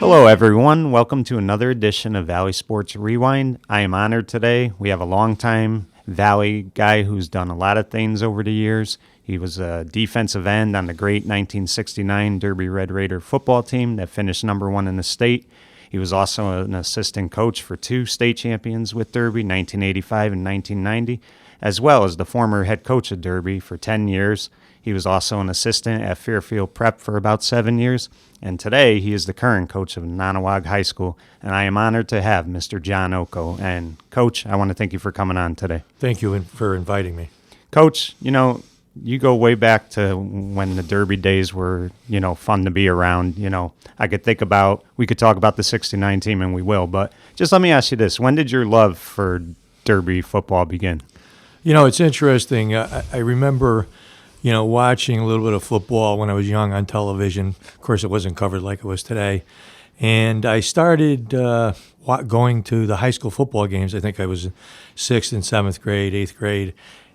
Hello, everyone. Welcome to another edition of Valley Sports Rewind. I am honored today. We have a longtime Valley guy who's done a lot of things over the years. He was a defensive end on the great 1969 Derby Red Raider football team that finished #1 in the state. He was also an assistant coach for 2 state champions with Derby, 1985 and 1990, as well as the former head coach of Derby for 10 years. He was also an assistant at Fairfield Prep for about 7 years, and today he is the current coach of Nonawag High School, and I am honored to have Mr. John Oko. And, Coach, I want to thank you for coming on today. Thank you for inviting me. Coach, you go way back to when the Derby days were, fun to be around. I could we could talk about the 69 team, and we will, but just let me ask you this. When did your love for Derby football begin? It's interesting. I remember, watching a little bit of football when I was young on television. Of course, it wasn't covered like it was today. And I started going to the high school football games. I think I was 6th and 7th grade, 8th grade.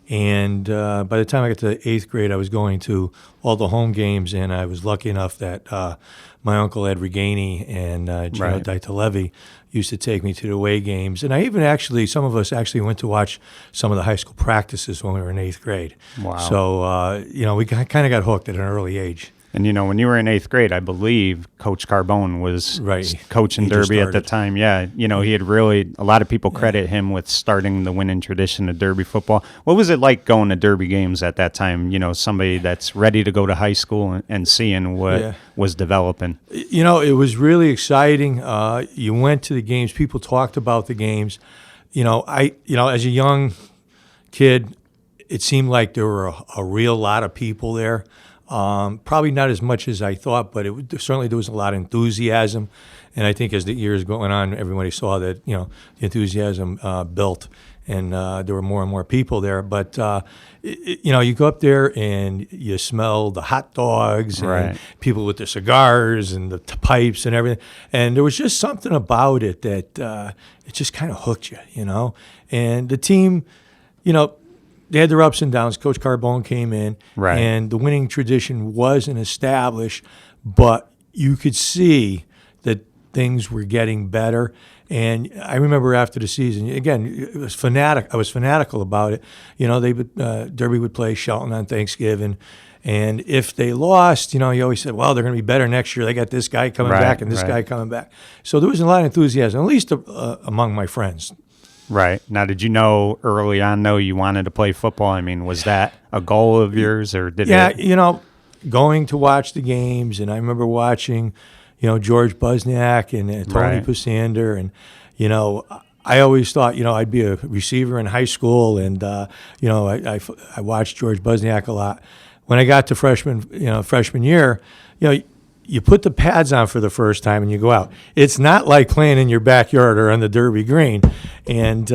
And by the time I got to 8th grade, I was going to all the home games, and I was lucky enough that my uncle Ed Reganey and Gino Ditalevi used to take me to the away games. And I even some of us actually went to watch some of the high school practices when we were in 8th grade. Wow. So, we kind of got hooked at an early age. And, when you were in 8th grade, I believe Coach Carbone was coaching Derby at the time. Yeah, he had a lot of people credit him with starting the winning tradition of Derby football. What was it like going to Derby games at that time? Somebody that's ready to go to high school and seeing what was developing. It was really exciting. You went to the games. People talked about the games. As a young kid, it seemed like there were a real lot of people there. Probably not as much as I thought, but certainly there was a lot of enthusiasm. And I think as the years going on, everybody saw that, the enthusiasm built, and there were more and more people there. But, you go up there and you smell the hot dogs and people with their cigars and the pipes and everything. And there was just something about it that it just kind of hooked you, And the team, they had their ups and downs. Coach Carbone came in, and the winning tradition wasn't established, but you could see that things were getting better. And I remember after the season, again, it was fanatic. I was fanatical about it. Derby would play Shelton on Thanksgiving, and if they lost, you always said, well, they're going to be better next year. They got this guy coming back and this guy coming back. So there was a lot of enthusiasm, at least among my friends. Right. Now, did you know early on, though, you wanted to play football? I mean, was that a goal of yours, or did it? Going to watch the games, and I remember watching, George Busniak and Tony Pusander, and, I always thought, I'd be a receiver in high school, and, I watched George Busniak a lot. When I got to freshman year, you put the pads on for the first time and you go out. It's not like playing in your backyard or on the Derby Green. And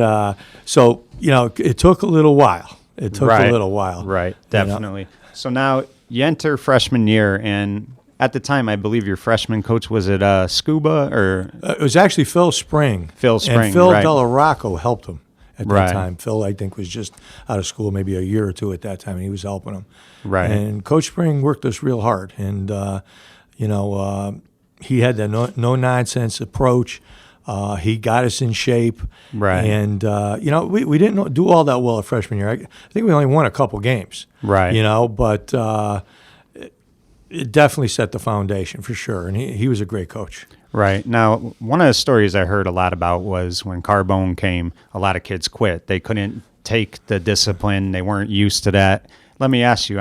so, it took a little while. Right, definitely. So now you enter freshman year, and at the time, I believe your freshman coach, was it Scuba or? It was actually Phil Spring. And Phil Delarocco helped him at that time. Phil, I think, was just out of school maybe a year or two at that time, and he was helping him. Right. And Coach Spring worked us real hard. And, he had the no-nonsense approach. He got us in shape. Right. And, we didn't do all that well at freshman year. I think we only won a couple games. Right. But it definitely set the foundation for sure. And he was a great coach. Right. Now, one of the stories I heard a lot about was when Carbone came, a lot of kids quit. They couldn't take the discipline. They weren't used to that. Let me ask you,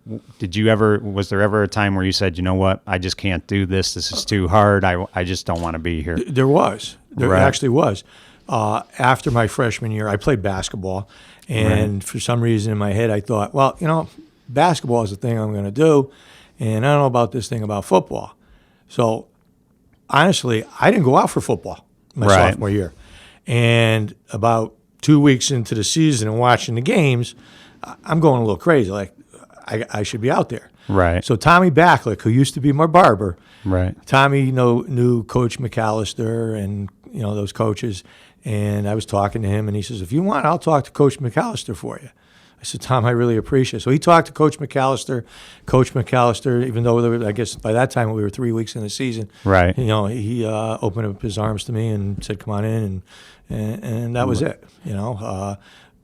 was there ever a time where you said, you know what, I just can't do this. This is too hard. I just don't want to be here. There was. There actually was. After my freshman year, I played basketball. And for some reason in my head, I thought, well, basketball is the thing I'm going to do. And I don't know about this thing about football. So, honestly, I didn't go out for football my sophomore year. And about 2 weeks into the season and watching the games, I'm going a little crazy. Like, I should be out there. Right. So Tommy Backlick, who used to be my barber, Tommy knew Coach McAllister and those coaches, and I was talking to him, and he says, if you want, I'll talk to Coach McAllister for you. I said, Tom, I really appreciate it. So he talked to Coach McAllister. Coach McAllister, even though I guess by that time we were 3 weeks in the season, Right. he opened up his arms to me and said, come on in, and that was it,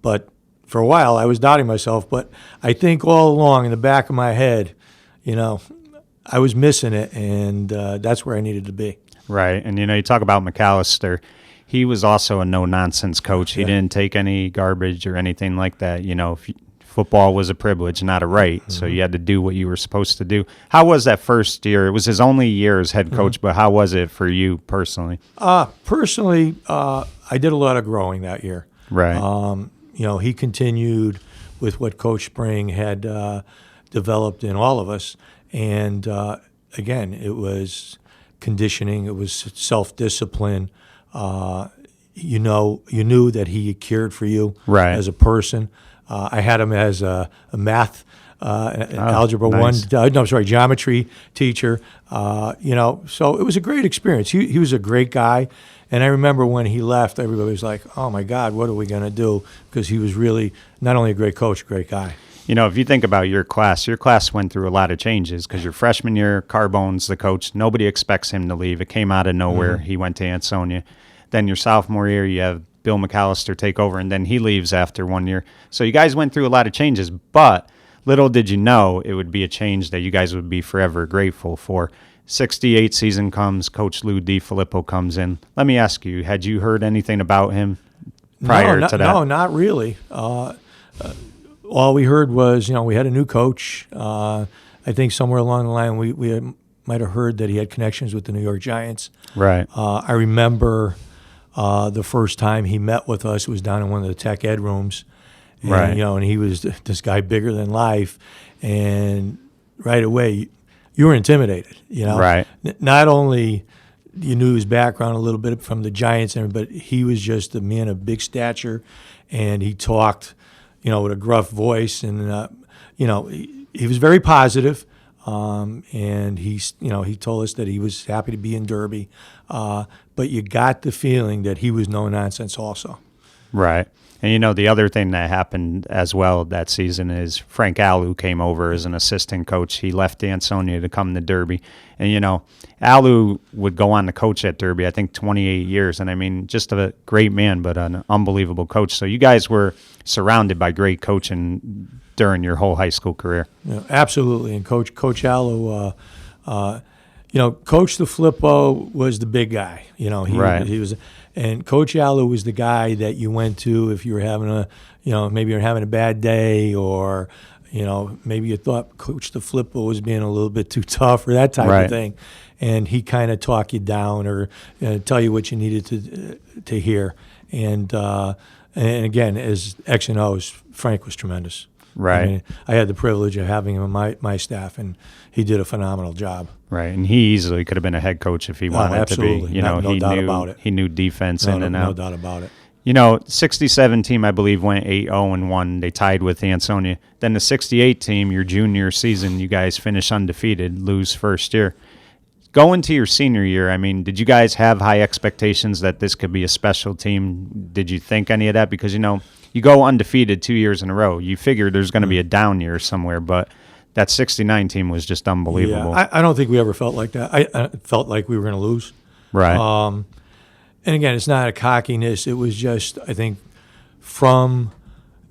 But for a while I was doubting myself, but I think all along in the back of my head, I was missing it, and that's where I needed to be. Right. And, you talk about McAllister. He was also a no-nonsense coach. He didn't take any garbage or anything like that. Football was a privilege, not a right, so you had to do what you were supposed to do. How was that first year? It was his only year as head coach, but how was it for you personally? Personally, I did a lot of growing that year. Right. He continued with what Coach Spring had developed in all of us, and again, it was conditioning, it was self-discipline. You knew that he cared for you as a person. I had him as a math, algebra nice. geometry teacher. So it was a great experience. He was a great guy. And I remember when he left, everybody was like, oh, my God, what are we going to do? Because he was really not only a great coach, a great guy. If you think about your class went through a lot of changes because your freshman year, Carbone's the coach. Nobody expects him to leave. It came out of nowhere. He went to Ansonia. Then your sophomore year, you have Bill McAllister take over, and then he leaves after 1 year. So you guys went through a lot of changes, but little did you know it would be a change that you guys would be forever grateful for. 68 season comes, Coach Lou DiFilippo comes in. Let me ask you, had you heard anything about him prior to that? No, not really. All we heard was, we had a new coach. I think somewhere along the line we might have heard that he had connections with the New York Giants. Right. I remember the first time he met with us was down in one of the tech ed rooms. And, Right. And he was this guy bigger than life. And right away, you were intimidated, Right. Not only you knew his background a little bit from the Giants, but he was just a man of big stature, and he talked, with a gruff voice, and he was very positive, and he told us that he was happy to be in Derby, but you got the feeling that he was no nonsense also. Right. And, the other thing that happened as well that season is Frank Alou came over as an assistant coach. He left Ansonia to come to Derby. And, Alou would go on to coach at Derby, I think 28 years. And, just a great man, but an unbelievable coach. So you guys were surrounded by great coaching during your whole high school career. Yeah, absolutely. And Coach Alou, Coach DiFilippo was the big guy. He was. And Coach Alou was the guy that you went to if you were having maybe you're having a bad day, or, maybe you thought Coach DiFilippo was being a little bit too tough or that type of thing. And he kind of talk you down or tell you what you needed to hear. And again, as X and O's, Frank was tremendous. Right. I had the privilege of having him on my staff, and he did a phenomenal job. Right, and he easily could have been a head coach if he wanted to be. No doubt about it. He knew defense in and out. No doubt about it. 67 team, I believe, went 8-0-1. They tied with Ansonia. Then the 68 team, your junior season, you guys finished undefeated, lose first year. Going to your senior year, did you guys have high expectations that this could be a special team? Did you think any of that? Because, you go undefeated 2 years in a row. You figure there's going to be a down year somewhere, but that 69 team was just unbelievable. Yeah, I don't think we ever felt like that. I felt like we were going to lose. Right. And again, it's not a cockiness. It was just, I think, from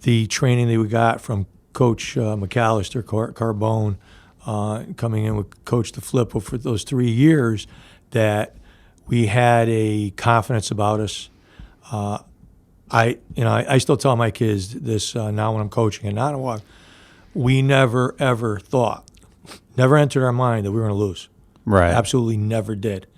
the training that we got from Coach McAllister, Carbone, coming in with Coach DiFilippo for those 3 years, that we had a confidence about us. I still tell my kids this now when I'm coaching, and not a walk. We never ever thought, never entered our mind that we were going to lose. Right. Absolutely never did.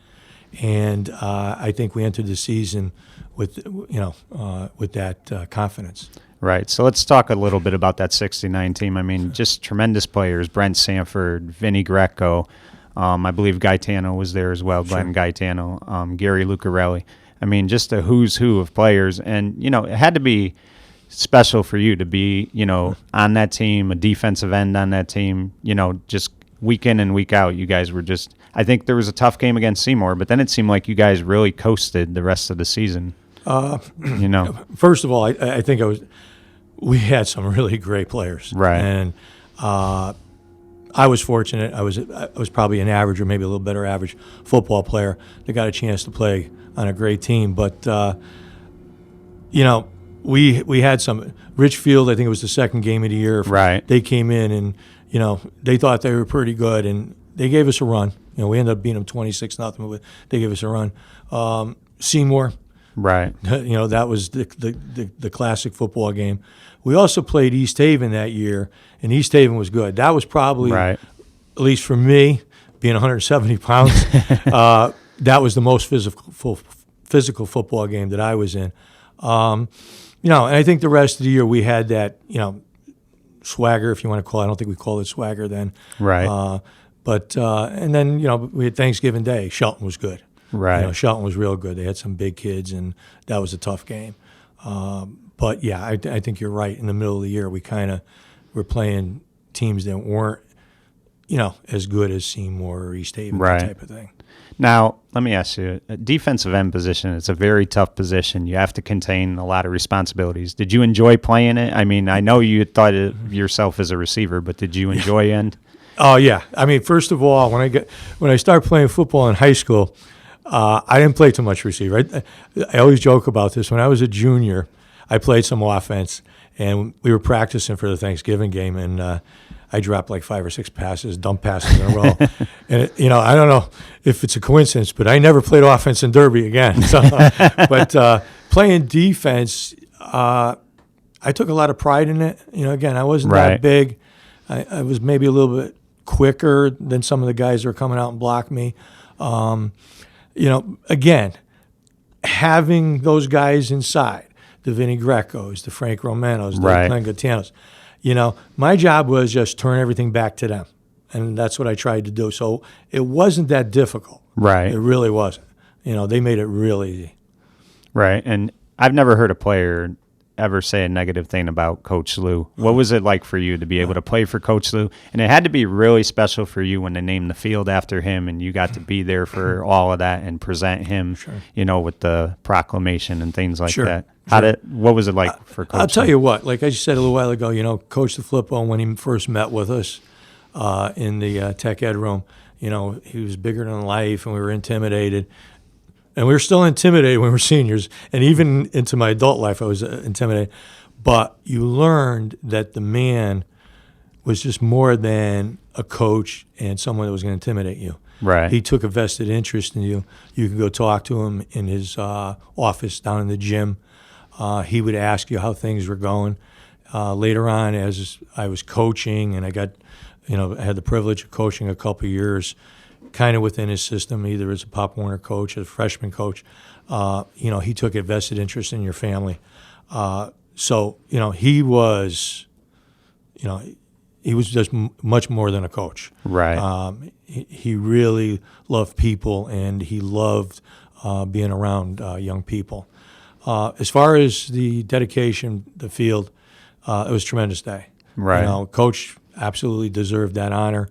And I think we entered the season with that confidence. Right. So let's talk a little bit about that 69 team. Just tremendous players: Brent Sanford, Vinny Greco. I believe Gaetano was there as well. Glenn Gaetano, Gary Lucarelli. Just a who's who of players. And, it had to be special for you to be, on that team, a defensive end on that team, just week in and week out. You guys were just, I think there was a tough game against Seymour, but then it seemed like you guys really coasted the rest of the season. First of all, I think we had some really great players. Right. And I was fortunate. I was probably an average or maybe a little better average football player that got a chance to play on a great team. But, we had some – Richfield, I think it was the second game of the year. Right. They came in and, they thought they were pretty good, and they gave us a run. We ended up beating them 26-0, but they gave us a run. Seymour. Right. That was the classic football game. We also played East Haven that year, and East Haven was good. That was probably, right. At least for me, being 170 pounds, that was the most physical football game that I was in. And I think the rest of the year we had that, swagger, if you want to call it. I don't think we called it swagger then. Right. And then, we had Thanksgiving Day. Shelton was good. Right. Shelton was real good. They had some big kids, and that was a tough game. But, yeah, I think you're right. In the middle of the year, we kind of were playing teams that weren't, as good as Seymour or East Haven, right. that type of thing. Now, let me ask you, a defensive end position, it's a very tough position. You have to contain a lot of responsibilities. Did you enjoy playing it? I mean, I know you thought of yourself as a receiver, but did you enjoy end? Oh, yeah. I mean, first of all, when I started playing football in high school, I didn't play too much receiver. I always joke about this. When I was a junior, I played some offense, and we were practicing for the Thanksgiving game, and I dropped like 5 or 6 passes, dump passes in a row. And, I don't know if it's a coincidence, but I never played offense in Derby again. So, but playing defense, I took a lot of pride in it. Again, I wasn't right. that big. I was maybe a little bit quicker than some of the guys that were coming out and block me. Again, having those guys inside, the Vinny Grecos, the Frank Romanos, the right. Glenn Gatianos, my job was just turn everything back to them. And that's what I tried to do. So it wasn't that difficult. Right. It really wasn't. They made it real easy. Right. And I've never heard a player ever say a negative thing about Coach Lou. What was it like for you to be able to play for Coach Lou? And it had to be really special for you when they named the field after him and you got to be there for all of that and present him, sure. With the proclamation and things like sure. that. Sure. What was it like for Coach I'll tell Lou? you what, like I said a little while ago, Coach DeFlippo, when he first met with us in the tech ed room, he was bigger than life and we were intimidated. And we were still intimidated when we were seniors. And even into my adult life, I was intimidated. But you learned that the man was just more than a coach and someone that was going to intimidate you. Right. He took a vested interest in you. You could go talk to him in his office down in the gym. He would ask you how things were going. Later on, as I was coaching, and I had the privilege of coaching a couple of years, kind of within his system, either as a Pop Warner coach, as a freshman coach, he took a vested interest in your family. So he was just much more than a coach. Right. He really loved people, and he loved being around young people. As far as the dedication, the field, it was a tremendous day. Right. Coach absolutely deserved that honor.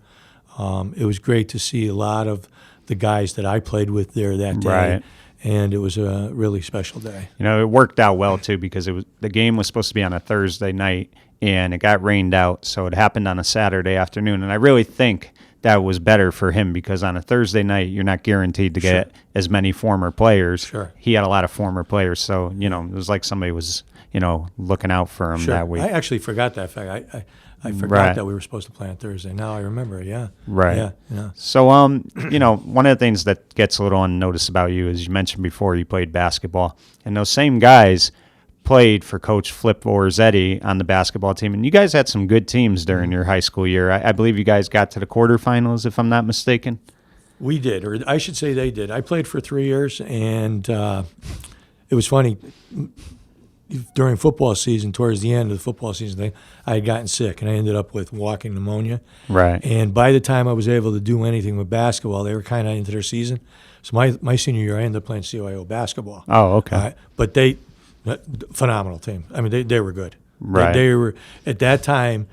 It was great to see a lot of the guys that I played with there that day, right. And it was a really special day. It worked out well too because the game was supposed to be on a Thursday night and it got rained out, so it happened on a Saturday afternoon. And I really think that was better for him because on a Thursday night you're not guaranteed to get as many former players. Sure. He had a lot of former players, so it was like somebody was looking out for him that week. I actually forgot that fact. I forgot right. that we were supposed to play on Thursday. Now I remember, yeah. Right. Yeah. So, one of the things that gets a little unnoticed about you is you mentioned before you played basketball. And those same guys played for Coach Flip Orzetti on the basketball team. And you guys had some good teams during your high school year. I believe you guys got to the quarterfinals, if I'm not mistaken. We did, or I should say they did. I played for 3 years, and it was funny. During football season, towards the end of the football season, I had gotten sick, and I ended up with walking pneumonia. Right. And by the time I was able to do anything with basketball, they were kind of into their season. So my senior year, I ended up playing CYO basketball. Oh, okay. But phenomenal team. I mean, they were good. Right. They were, at that time,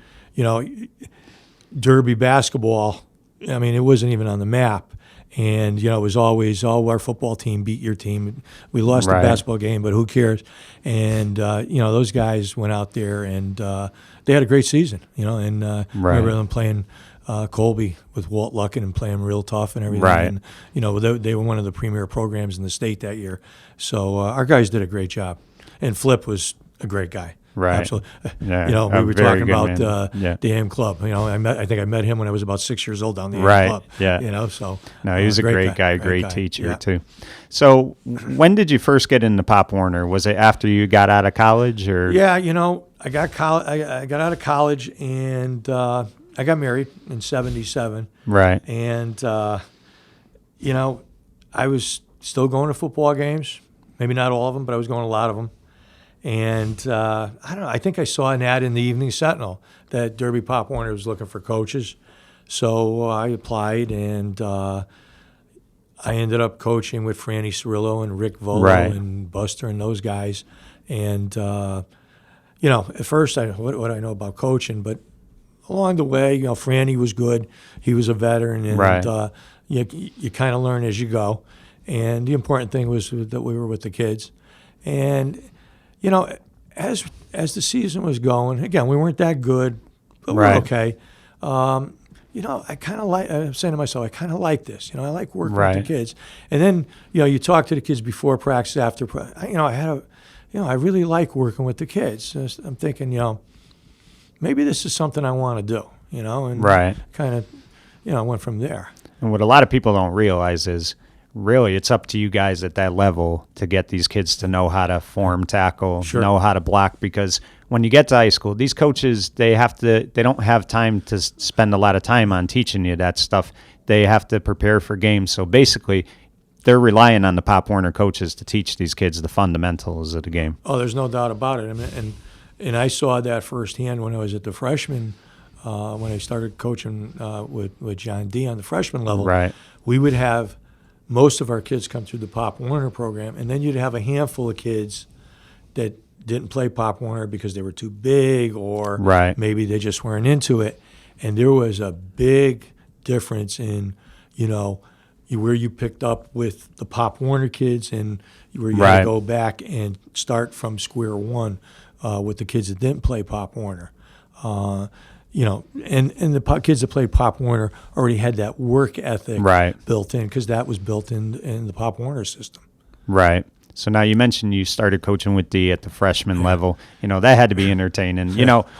Derby basketball, I mean, it wasn't even on the map. And, it was always, our football team beat your team. We lost the Right. basketball game, but who cares? And, those guys went out there and they had a great season, and I remember them playing Colby with Walt Lucken and playing real tough and everything. Right. And, they were one of the premier programs in the state that year. So our guys did a great job. And Flip was a great guy. Right. Absolutely. Yeah, We a were very talking good about man. the AM Club. I think I met him when I was about 6 years old down the AM Right. Club. Yeah. So No, he was a great guy, great guy. teacher Yeah. too. So, when did you first get into Pop Warner? Was it after you got out of college, or? Yeah, I got I got out of college and I got married in '77. Right. And I was still going to football games. Maybe not all of them, but I was going to a lot of them. And I don't know. I think I saw an ad in the Evening Sentinel that Derby Pop Warner was looking for coaches. So I applied, and I ended up coaching with Franny Cirillo and Rick Volo Right. and Buster and those guys. And at first, what I know about coaching, but along the way, Franny was good. He was a veteran, and Right. You kind of learn as you go. And the important thing was that we were with the kids. And as the season was going, again, we weren't that good, but Right. we're okay. I kind of like. I'm saying to myself, I kind of like this. I like working with Right. the kids. And then you talk to the kids before practice, after. I really like working with the kids. I'm thinking, maybe this is something I want to do. And Right. kind of, went from there. And what a lot of people don't realize is, really, it's up to you guys at that level to get these kids to know how to form tackle, Sure. know how to block. Because when you get to high school, these coaches, they don't have time to spend a lot of time on teaching you that stuff. They have to prepare for games. So basically, they're relying on the Pop Warner coaches to teach these kids the fundamentals of the game. Oh, there's no doubt about it. I mean, and I saw that firsthand when I was at the freshman, when I started coaching with John D on the freshman level. Right. We would have most of our kids come through the Pop Warner program, and then you'd have a handful of kids that didn't play Pop Warner because they were too big, or Right. maybe they just weren't into it. And there was a big difference in, where you picked up with the Pop Warner kids and where you had Right. to go back and start from square one with the kids that didn't play Pop Warner. And the kids that played Pop Warner already had that work ethic Right. built in, because that was built in the Pop Warner system. Right. So now you mentioned you started coaching with D at the freshman level. That had to be entertaining.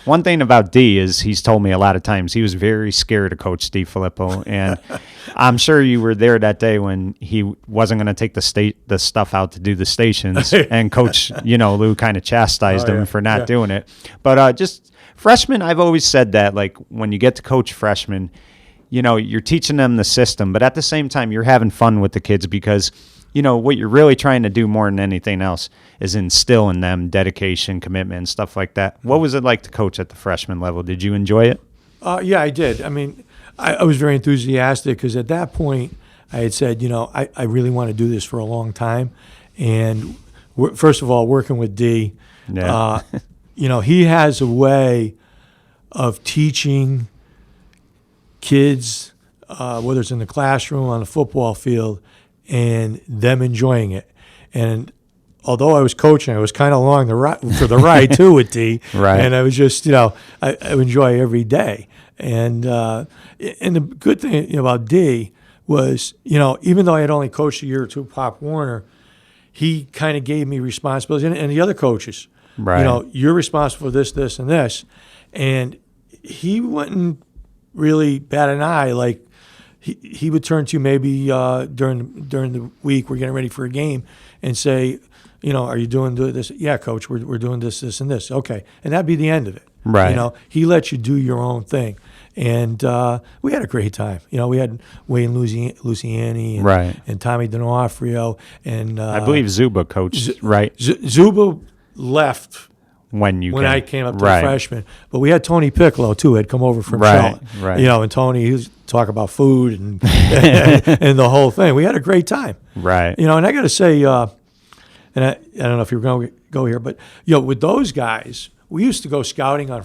One thing about D is he's told me a lot of times he was very scared of Coach Steve Filippo. And I'm sure you were there that day when he wasn't going to take the stuff out to do the stations. And Coach, Lou kind of chastised him for not doing it. But just freshmen, I've always said that, like, when you get to coach freshmen, you're teaching them the system. But at the same time, you're having fun with the kids because what you're really trying to do more than anything else is instill in them dedication, commitment, and stuff like that. What was it like to coach at the freshman level? Did you enjoy it? Yeah, I did. I mean, I was very enthusiastic because at that point I had said, I really want to do this for a long time. And first of all, working with D, Yeah. he has a way of teaching kids, whether it's in the classroom, on the football field, and them enjoying it. And although I was coaching, I was kind of along for the ride too with D. Right. And I was just, I enjoy every day. And the good thing about D was, even though I had only coached a year or two Pop Warner, he kind of gave me responsibility, and the other coaches. Right. You're responsible for this, this, and this. And he wouldn't really bat an eye. Like, he would turn to you maybe during the week, we're getting ready for a game, and say, are you doing this? Yeah, coach, we're doing this, this, and this. Okay. And that'd be the end of it. Right. He lets you do your own thing. And we had a great time. We had Wayne Luciani and, Right. and Tommy D'Onofrio. And I believe Zuba coached, right? Zuba left When I came up to right. the freshman. But we had Tony Piccolo, too, had come over from Right, Charlotte. right. And Tony, he was talk about food and and the whole thing. We had a great time. Right. And I got to say, and I don't know if you're going to go here, but, with those guys, we used to go scouting on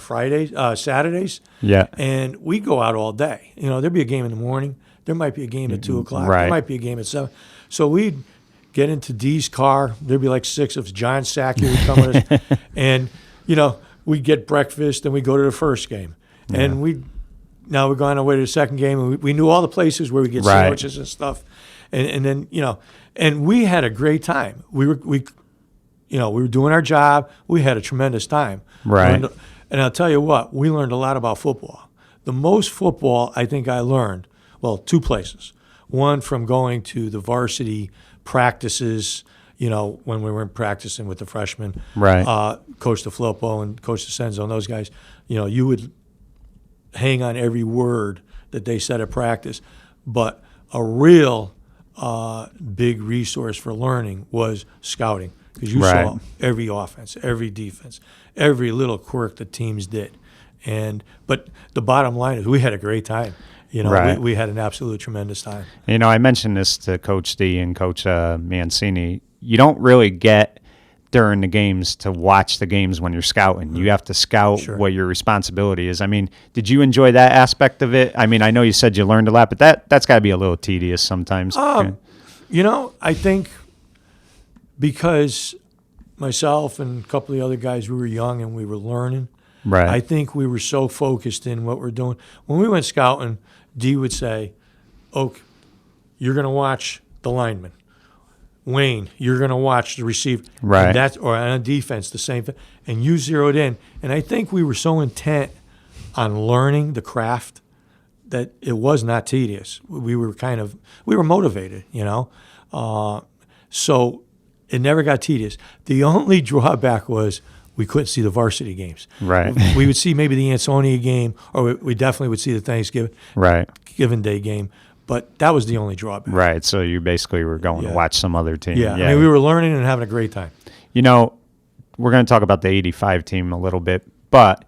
Saturdays. Yeah. And we'd go out all day. There'd be a game in the morning. There might be a game at 2 o'clock. Right. There might be a game at 7. So we'd get into Dee's car. There'd be like 6 of us. John Sackey would come with us. And, we'd get breakfast and we'd go to the first game. Yeah. And now we're going our way to the second game. And we knew all the places where we get Right. sandwiches and stuff. And then, and we had a great time. We were doing our job. We had a tremendous time. Right. And I'll tell you what, we learned a lot about football. The most football I think I learned, 2 places. One, from going to the varsity practices, when we weren't practicing with the freshmen. Right. Coach DeFilippo and Coach DeCenzo and those guys, you would hang on every word that they said at practice. But a real big resource for learning was scouting, because you Right. saw every offense, every defense, every little quirk that teams did. But the bottom line is we had a great time. Right. We had an absolute tremendous time. I mentioned this to Coach D and Coach Mancini. You don't really get during the games to watch the games when you're scouting. You have to scout Sure. what your responsibility is. I mean, did you enjoy that aspect of it? I mean, I know you said you learned a lot, but that's got to be a little tedious sometimes. I think because myself and a couple of the other guys, we were young and we were learning. Right. I think we were so focused in what we're doing. When we went scouting, D would say, Oak, you're going to watch the lineman. Wayne, you're going to watch the receiver. Right. And or on defense, the same thing. And you zeroed in. And I think we were so intent on learning the craft that it was not tedious. We were motivated, so it never got tedious. The only drawback was we couldn't see the varsity games. Right. We would see maybe the Ansonia game, or we definitely would see the Thanksgiving Day game. But that was the only drawback. Right. So you basically were going to watch some other team. Yeah. I mean, we were learning and having a great time. We're going to talk about the 85 team a little bit, but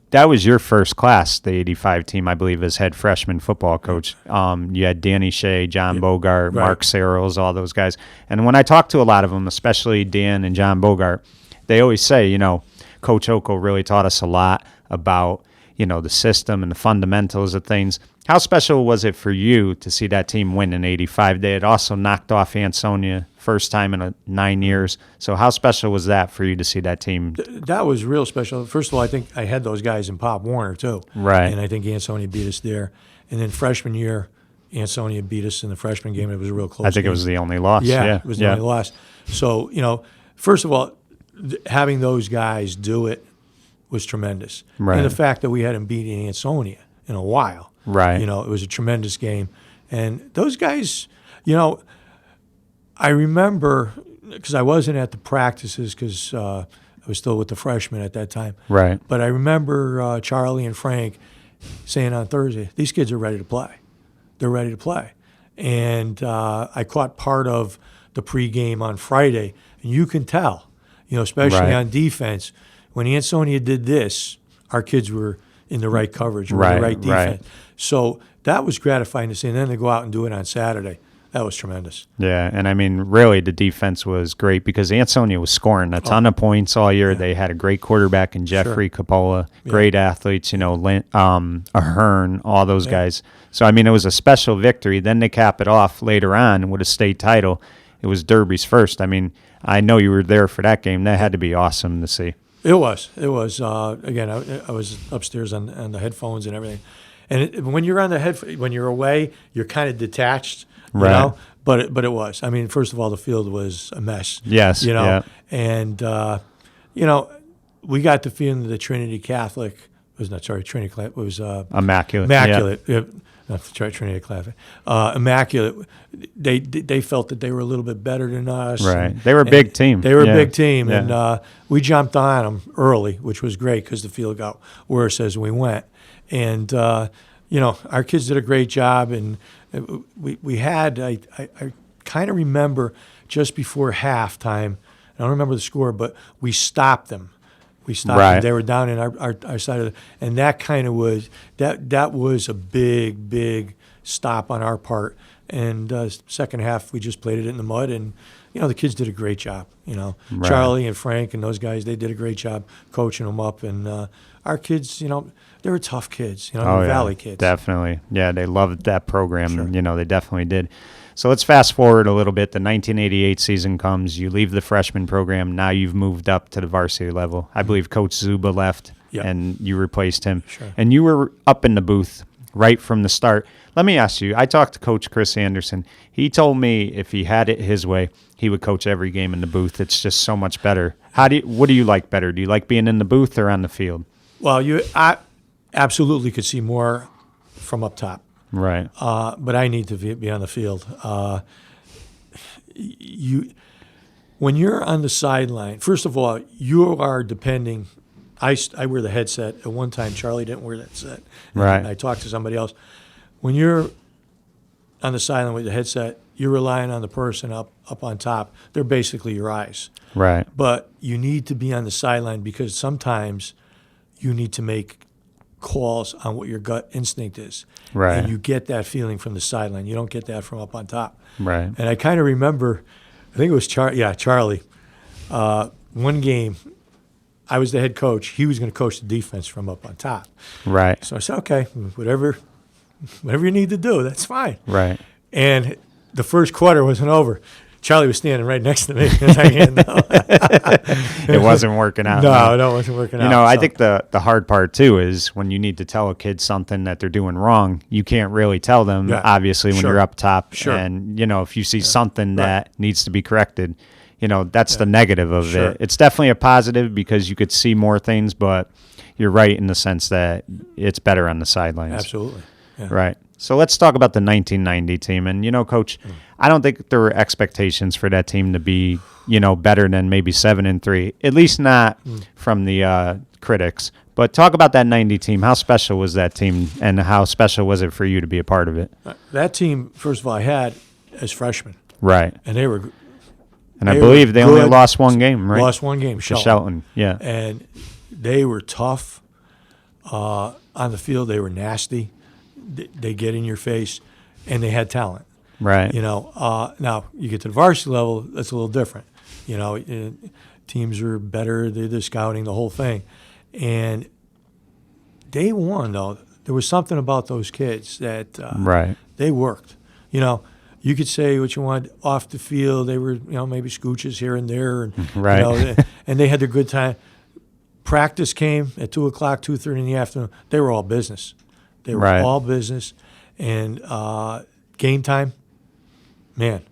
that was your first class, the 85 team, I believe, as head freshman football coach. You had Danny Shea, John Bogart, Right. Mark Searles, all those guys. And when I talk to a lot of them, especially Dan and John Bogart, they always say, Coach Oko really taught us a lot about, the system and the fundamentals of things. How special was it for you to see that team win in 85? They had also knocked off Ansonia first time in 9 years. So how special was that for you to see that team? That was real special. First of all, I think I had those guys in Pop Warner, too. Right. And I think Ansonia beat us there. And then freshman year, Ansonia beat us in the freshman game. It was a real close I think game. it was the only loss. Yeah, it was the only loss. So, first of all, having those guys do it was tremendous. Right. And the fact that we hadn't beaten Ansonia in a while. Right. It was a tremendous game. And those guys, I remember, because I wasn't at the practices because I was still with the freshmen at that time. Right. But I remember Charlie and Frank saying on Thursday, these kids are ready to play. They're ready to play. And I caught part of the pregame on Friday, and you can tell, especially Right. on defense, when Ansonia did this, our kids were in the right coverage, Right, the right defense. right. So that was gratifying to see. And then to go out and do it on Saturday, that was tremendous. Yeah, and I mean, really, the defense was great because Ansonia was scoring a ton of points all year. Yeah. They had a great quarterback in Jeffrey Capola, great athletes, Ahern, all those guys. So, I mean, it was a special victory. Then they cap it off later on with a state title. It was Derby's first. I mean, I know you were there for that game. That had to be awesome to see. It was. Again, I was upstairs on the headphones and everything. And when you're on when you're away, you're kind of detached, Right. But it was. I mean, first of all, the field was a mess. Yes, yeah. And we got the feeling that the Trinity Catholic was Immaculate. Yeah. Not the Trinity Catholic. Immaculate. They felt that they were a little bit better than us. Right. They were a big team. They were Yeah. a big team, Yeah. and we jumped on them early, which was great because the field got worse as we went. And our kids did a great job, and we had. I kind of remember just before halftime. I don't remember the score, but we stopped them. We stopped Right. them. They were down in our side of and that kind of was that was a big stop on our part. And second half, we just played it in the mud, and the kids did a great job. Right. Charlie and Frank and those guys, they did a great job coaching them up. And our kids, they were tough kids. The Valley kids. Definitely. Yeah, they loved that program. Sure. They definitely did. So let's fast forward a little bit. The 1988 season comes. You leave the freshman program. Now you've moved up to the varsity level. I believe Coach Zuba left, and you replaced him. Sure. And you were up in the booth right from the start. Let me ask you, I talked to Coach Chris Anderson. He told me if he had it his way, he would coach every game in the booth. It's just so much better. What do you like better? Do you like being in the booth or on the field? Well, I absolutely could see more from up top. Right. But I need to be on the field. When you're on the sideline, first of all, you are depending. I wear the headset. At one time, Charlie didn't wear that headset. Right. I talked to somebody else. When you're on the sideline with the headset, you're relying on the person up on top. They're basically your eyes. Right. But you need to be on the sideline because sometimes you need to make calls on what your gut instinct is. Right. And you get that feeling from the sideline. You don't get that from up on top. Right. And I kind of remember, I think it was Charlie. One game, I was the head coach. He was going to coach the defense from up on top. Right. So I said, okay, whatever you need to do, that's fine. Right. And the first quarter wasn't over. Charlie was standing right next to me. It wasn't working out. No, it wasn't working out. I think the hard part, too, is when you need to tell a kid something that they're doing wrong, you can't really tell them, obviously, when you're up top. Sure. And, if you see something that needs to be corrected, that's the negative of it. It's definitely a positive because you could see more things, but you're right in the sense that it's better on the sidelines. Absolutely. Yeah. Right. So let's talk about the 1990 team. And, Coach, I don't think there were expectations for that team to be, better than maybe 7-3, at least not from the critics. But talk about that 90 team. How special was that team, and how special was it for you to be a part of it? That team, first of all, I had as freshmen. Right. And they were And I believe they only lost one game, right? Lost one game, Shelton. Yeah. And they were tough on the field. They were nasty. They get in your face, and they had talent. Right. Now you get to the varsity level, that's a little different. Teams are better. They're scouting, the whole thing. And day one, though, there was something about those kids that they worked. You could say what you want off the field. They were, maybe scooches here and there, and and they had their good time. Practice came at 2:00, 2:30 in the afternoon. They were all business. They were all business, and game time, man.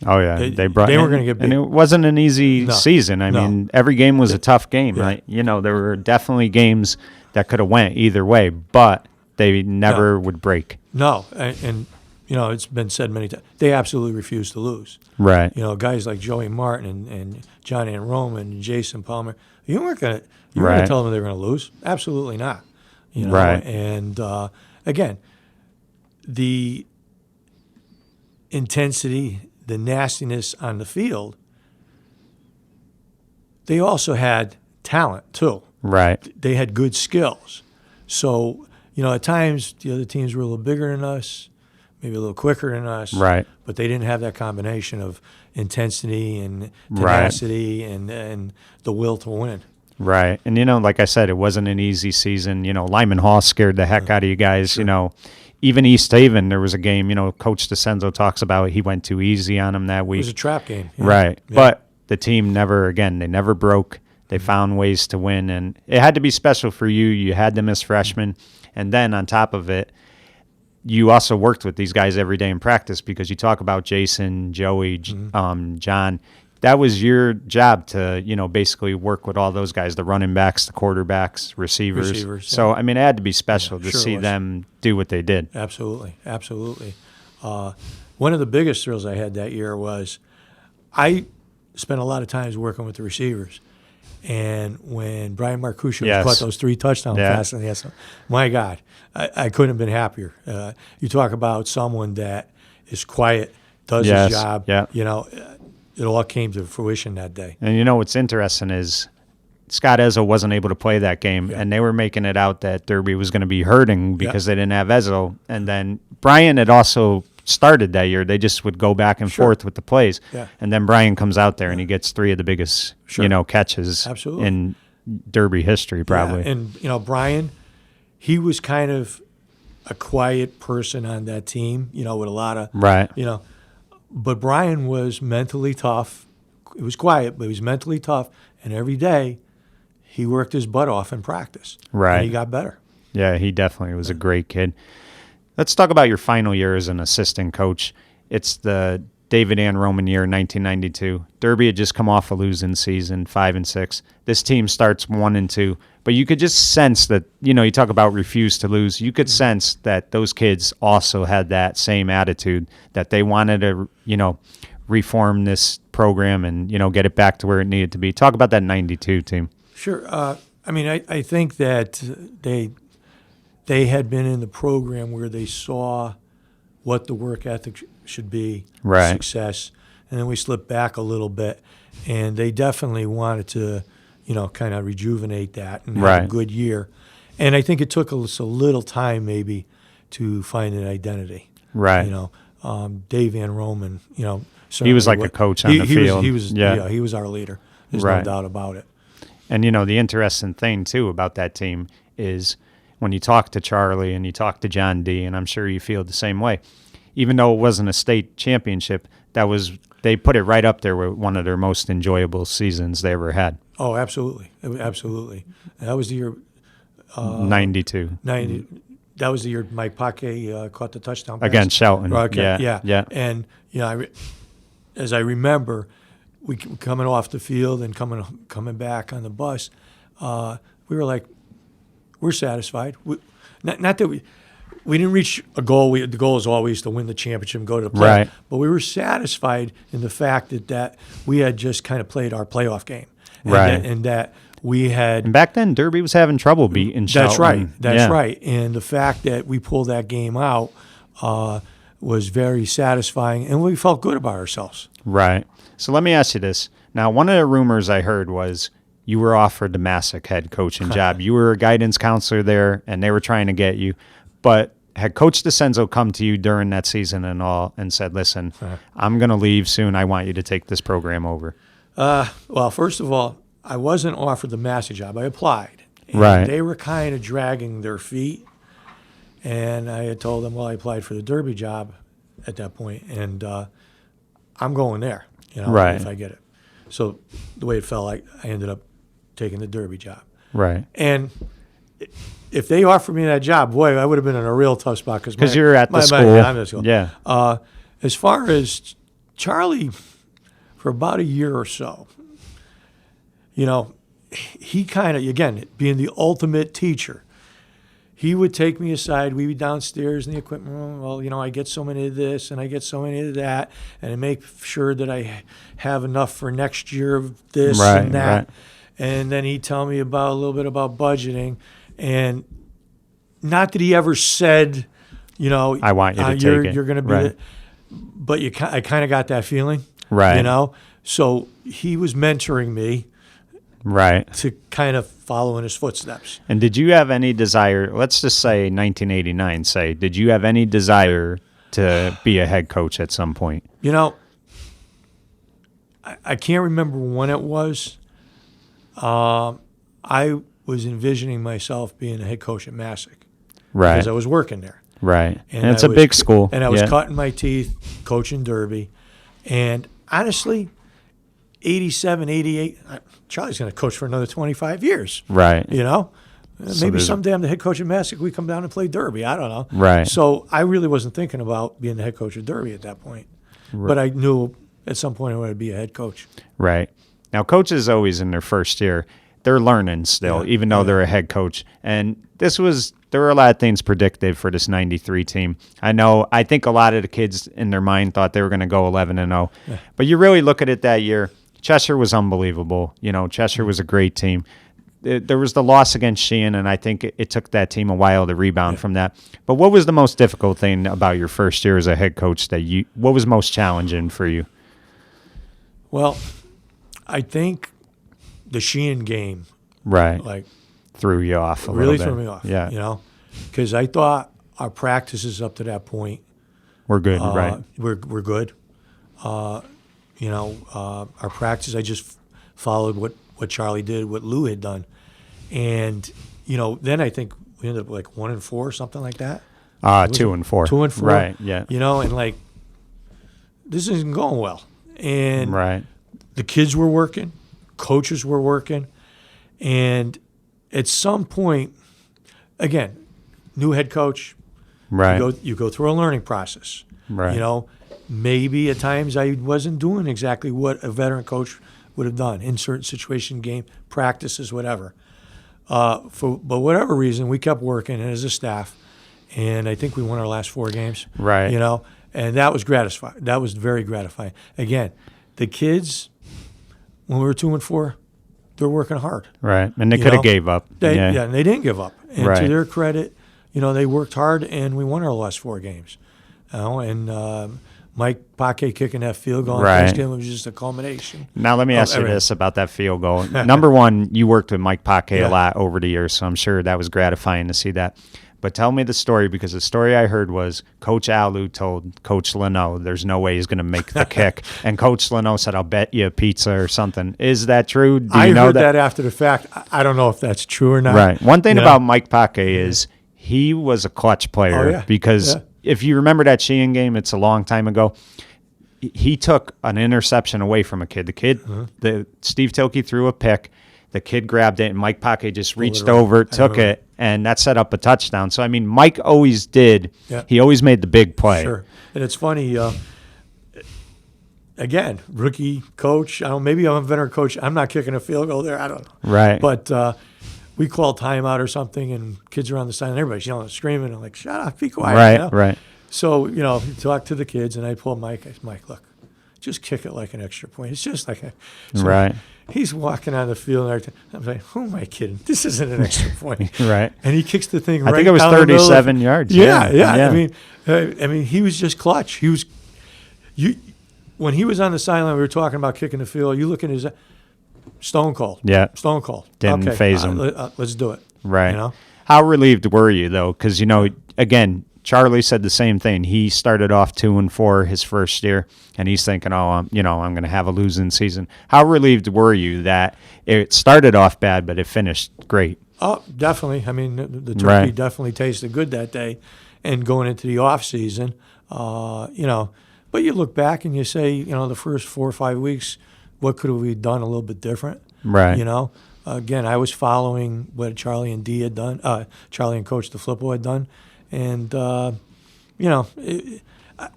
Oh yeah, they were going to get big. And it wasn't an easy season. I mean, every game was a tough game, right? There were definitely games that could have went either way, but they never would break. No, and it's been said many times. They absolutely refused to lose. Right. Guys like Joey Martin and Johnny and Roman and Jason Palmer. You weren't going to tell them they were going to lose. Absolutely not. Right. And again, the intensity, the nastiness on the field, they also had talent too. Right. They had good skills. So, at times the other teams were a little bigger than us, maybe a little quicker than us. Right. But they didn't have that combination of intensity and tenacity and the will to win. Right. And, like I said, it wasn't an easy season. Lyman Hall scared the heck out of you guys. Sure. Even East Haven, there was a game, Coach DeCenzo talks about he went too easy on them that week. It was a trap game. Yeah. Right. Yeah. But the team they never broke. They found ways to win. And it had to be special for you. You had them as freshmen. And then on top of it, you also worked with these guys every day in practice because you talk about Jason, Joey, John. That was your job to, basically work with all those guys, the running backs, the quarterbacks, receivers. So, it had to be special to see them do what they did. Absolutely. Absolutely. One of the biggest thrills I had that year was I spent a lot of times working with the receivers. And when Brian Marcuccio caught those 3 touchdown passes, my God, I couldn't have been happier. You talk about someone that is quiet, does his job, it all came to fruition that day. And what's interesting is Scott Ezzo wasn't able to play that game, and they were making it out that Derby was going to be hurting because they didn't have Ezzo. And then Brian had also started that year. They just would go back and forth with the plays. Yeah. And then Brian comes out there and he gets 3 of the biggest, catches Absolutely. in Derby history, probably. Yeah. And, Brian, he was kind of a quiet person on that team, with a lot of, Right. But Brian was mentally tough. He was quiet, but he was mentally tough. And every day he worked his butt off in practice. Right. And he got better. Yeah, he definitely was a great kid. Let's talk about your final year as an assistant coach. It's the David Ann Roman year, 1992. Derby had just come off a losing season, 5-6. This team starts 1-2, but you could just sense that, you talk about refuse to lose. You could sense that those kids also had that same attitude, that they wanted to, reform this program and, get it back to where it needed to be. Talk about that 92 team. Sure. I think that they had been in the program where they saw what the work ethic should be, Right. success, and then we slipped back a little bit, and they definitely wanted to, kind of rejuvenate that and have Right. a good year. And I think it took us a little time maybe to find an identity. Right. Dave Van Roman, He was like a coach on the field. He was our leader. There's Right. no doubt about it. And, the interesting thing, too, about that team is when you talk to Charlie and you talk to John D., and I'm sure you feel the same way, even though it wasn't a state championship, they put it right up there with one of their most enjoyable seasons they ever had. Oh, absolutely. Absolutely. That was the year 92. 90. That was the year Mike Paquet caught the touchdown pass. Against Shelton. Okay, Yeah. And, as I remember, we coming off the field and coming back on the bus, we were like, we're satisfied. Not that we didn't reach a goal. The goal is always to win the championship and go to the play. Right. But we were satisfied in the fact that we had just kind of played our playoff game. And Right. that we had. And back then, Derby was having trouble beating Shelton. That's right. That's Yeah. right. And the fact that we pulled that game out was very satisfying, and we felt good about ourselves. Right. So let me ask you this. Now, one of the rumors I heard was you were offered the Massac head coaching job. You were a guidance counselor there, and they were trying to get you. But had Coach DeCenzo come to you during that season and said, listen, I'm going to leave soon. I want you to take this program over? Well, first of all, I wasn't offered the Massey job. I applied. And Right. They were kind of dragging their feet. And I had told them, well, I applied for the Derby job at that point, and I'm going there, Right. if I get it. So the way it fell, I ended up taking the Derby job. Right. And if they offered me that job, boy, I would have been in a real tough spot. Because you're at the school. I'm at school. Yeah. As far as Charlie, for about a year or so, he kind of, again, being the ultimate teacher, he would take me aside. We'd be downstairs in the equipment room. Well, I get so many of this and I get so many of that, and I make sure that I have enough for next year of this and that. Right. And then he'd tell me a little bit about budgeting, and not that he ever said, I want you to take it. You're going to be, Right. but I kind of got that feeling, Right. So he was mentoring me. Right. To kind of follow in his footsteps. And did you have any desire, let's just say 1989, did you have any desire to be a head coach at some point? I can't remember when it was. I was envisioning myself being a head coach at Massac. Right. Because I was working there. Right. And it's I a big school. And I was Yeah. cutting my teeth coaching Derby. And honestly, 87, 88, Charlie's going to coach for another 25 years. Right. Maybe someday I'm the head coach of Massac. We come down and play Derby. I don't know. Right. So I really wasn't thinking about being the head coach of Derby at that point. Right. But I knew at some point I wanted to be a head coach. Right. Now, coaches always in their first year, they're learning still, even though they're a head coach. And there were a lot of things predicted for this 93 team. I think a lot of the kids in their mind thought they were going to go 11-0. Yeah. But you really look at it that year, Cheshire was unbelievable. Cheshire was a great team. There was the loss against Sheehan, and I think it took that team a while to rebound from that. But what was the most difficult thing about your first year as a head coach what was most challenging for you? Well, I think the Sheehan game, right, threw you off a little bit. Really threw me off. Yeah, because I thought our practices up to that point We're good, right? We're good. Our practice, I just followed what Charlie did, what Lou had done, and then I think we ended up like 1-4, something like that. 2-4. 2-4. Right. Yeah. And like this isn't going well, and right. the kids were working, coaches were working, and at some point, again, new head coach. Right. You go through a learning process. Right. Maybe at times I wasn't doing exactly what a veteran coach would have done in certain situation, game practices, whatever. But whatever reason, we kept working as a staff, and I think we won our last 4 games. Right. And that was gratifying. That was very gratifying. Again, the kids, when we were 2-4, they're working hard. Right. And they could have gave up. And they didn't give up. And right. to their credit, they worked hard, and we won our last 4 games. And Mike Paquet kicking that field goal on Thanksgiving was just a culmination. Now let me ask you this about that field goal. Number one, you worked with Mike Paquet a lot over the years, so I'm sure that was gratifying to see that. But tell me the story, because the story I heard was Coach Alu told Coach Leno there's no way he's going to make the kick. And Coach Leno said, I'll bet you a pizza or something. Is that true? Do you know heard that after the fact. I don't know if that's true or not. Right. One thing about Mike Paquet is he was a clutch player because if you remember that Sheehan game, it's a long time ago. He took an interception away from a kid. The Steve Tilkey threw a pick. The kid grabbed it, and Mike Paquet just reached over, took it, and that set up a touchdown. So, I mean, Mike always did. Yeah. He always made the big play. Sure. And it's funny, again, rookie coach. I don't. Maybe I'm a veteran coach. I'm not kicking a field goal there. I don't know. Right. But we called timeout or something, and kids are on the side, and everybody's yelling, screaming. I'm like, shut up, be quiet. Right, right. So, talk to the kids, and I pull Mike. I said, Mike, look, just kick it like an extra point. It's just like a – right. He's walking on the field, and I'm like, who am I kidding? This isn't an extra point. Right. And he kicks the thing right I think it was 37 yards. Yeah. I mean, he was just clutch. He was – when he was on the sideline, we were talking about kicking the field. You look at his stone cold. Yeah. Stone cold. Didn't phase him. Let's do it. Right. How relieved were you, though? Because, again, Charlie said the same thing. He started off 2-4 his first year, and he's thinking, I'm going to have a losing season. How relieved were you that it started off bad, but it finished great? Oh, definitely. I mean, the turkey definitely tasted good that day, and going into the off season, But you look back and you say, the first 4 or 5 weeks, what could we have done a little bit different? Right. Again, I was following what Charlie and D had done. Charlie and Coach DeFlippo had done. And,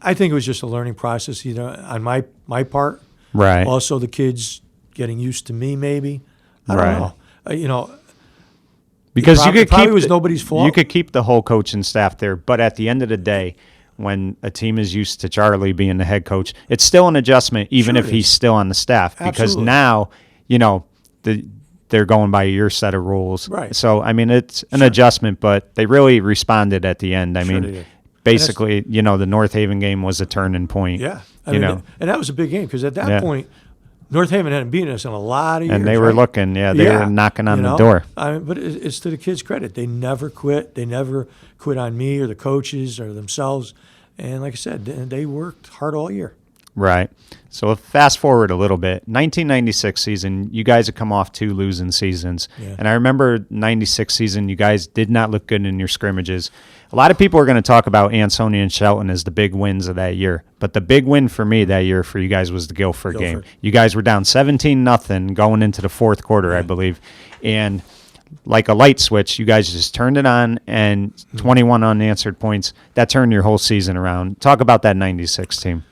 I think it was just a learning process, on my part. Right. Also, the kids getting used to me, maybe. I don't know. Because it probably was nobody's fault. You could keep the whole coaching staff there, but at the end of the day, when a team is used to Charlie being the head coach, it's still an adjustment, even if he's still on the staff. Because now, they're going by your set of rules. Right. So, I mean, it's an adjustment, but they really responded at the end. I mean, basically, the North Haven game was a turning point. Yeah. And that was a big game because at that point, North Haven hadn't beaten us in a lot of years. And they were looking, they were knocking on the door. But it's to the kids' credit. They never quit. They never quit on me or the coaches or themselves. And like I said, they worked hard all year. Right. So fast forward a little bit. 1996 season, you guys had come off 2 losing seasons. Yeah. And I remember 96 season, you guys did not look good in your scrimmages. A lot of people are going to talk about Ansonia and Shelton as the big wins of that year. But the big win for me that year for you guys was the Guilford game. You guys were down 17-0 going into the fourth quarter, I believe. And like a light switch, you guys just turned it on, and 21 unanswered points. That turned your whole season around. Talk about that 96 team.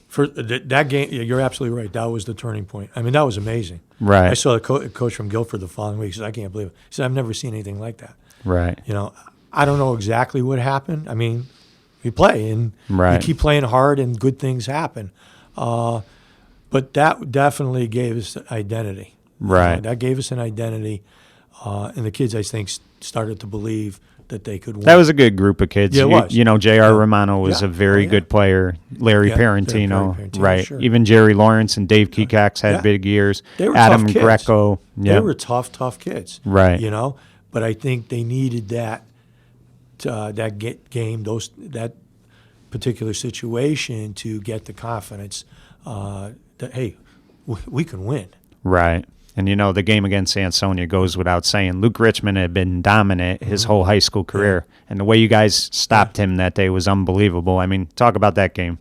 For that game, you're absolutely right. That was the turning point. I mean, that was amazing. Right. I saw a coach from Guilford the following week. He said, I can't believe it. He said, I've never seen anything like that. Right. I don't know exactly what happened. I mean, we play, and you keep playing hard, and good things happen. But that definitely gave us identity. Right. That gave us an identity, and the kids, I think, started to believe that they could win. That was a good group of kids. Yeah, it was. J.R. Romano was a very good player. Larry Parentino, right. Sure. Even Jerry Lawrence and Dave Kekax had big years. They were Adam tough kids. Greco. They were tough kids. Right. But I think they needed that game, particular situation to get the confidence that, hey, we can win. Right. And, the game against Ansonia goes without saying. Luke Richmond had been dominant his whole high school career. Yeah. And the way you guys stopped him that day was unbelievable. I mean, talk about that game.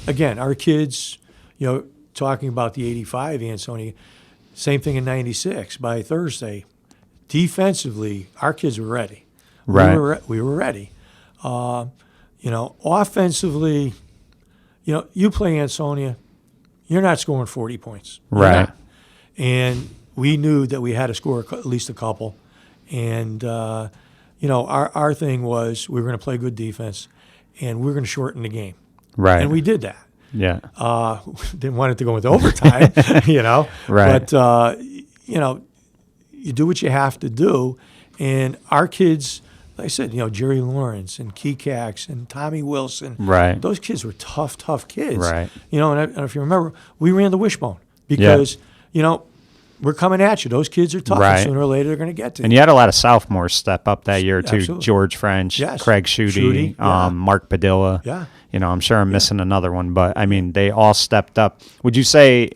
Again, our kids, talking about the 85 Ansonia, same thing in 96. By Thursday, defensively, our kids were ready. Right. We were ready. Offensively, you play Ansonia, you're not scoring 40 points. Right. And we knew that we had to score at least a couple. And, our thing was we were going to play good defense, and we were going to shorten the game. Right. And we did that. Yeah. Didn't want it to go into overtime, Right. But, you do what you have to do. And our kids, like I said, Jerry Lawrence and Kekax and Tommy Wilson. Right. Those kids were tough kids. Right. And if you remember, we ran the wishbone because, we're coming at you. Those kids are tough. Right. And sooner or later, they're going to get to you. And you had a lot of sophomores step up that year, too. Absolutely. George French, Yes. Craig Schutte, Mark Padilla. Yeah. I'm sure I'm missing another one. But, I mean, they all stepped up. Would you say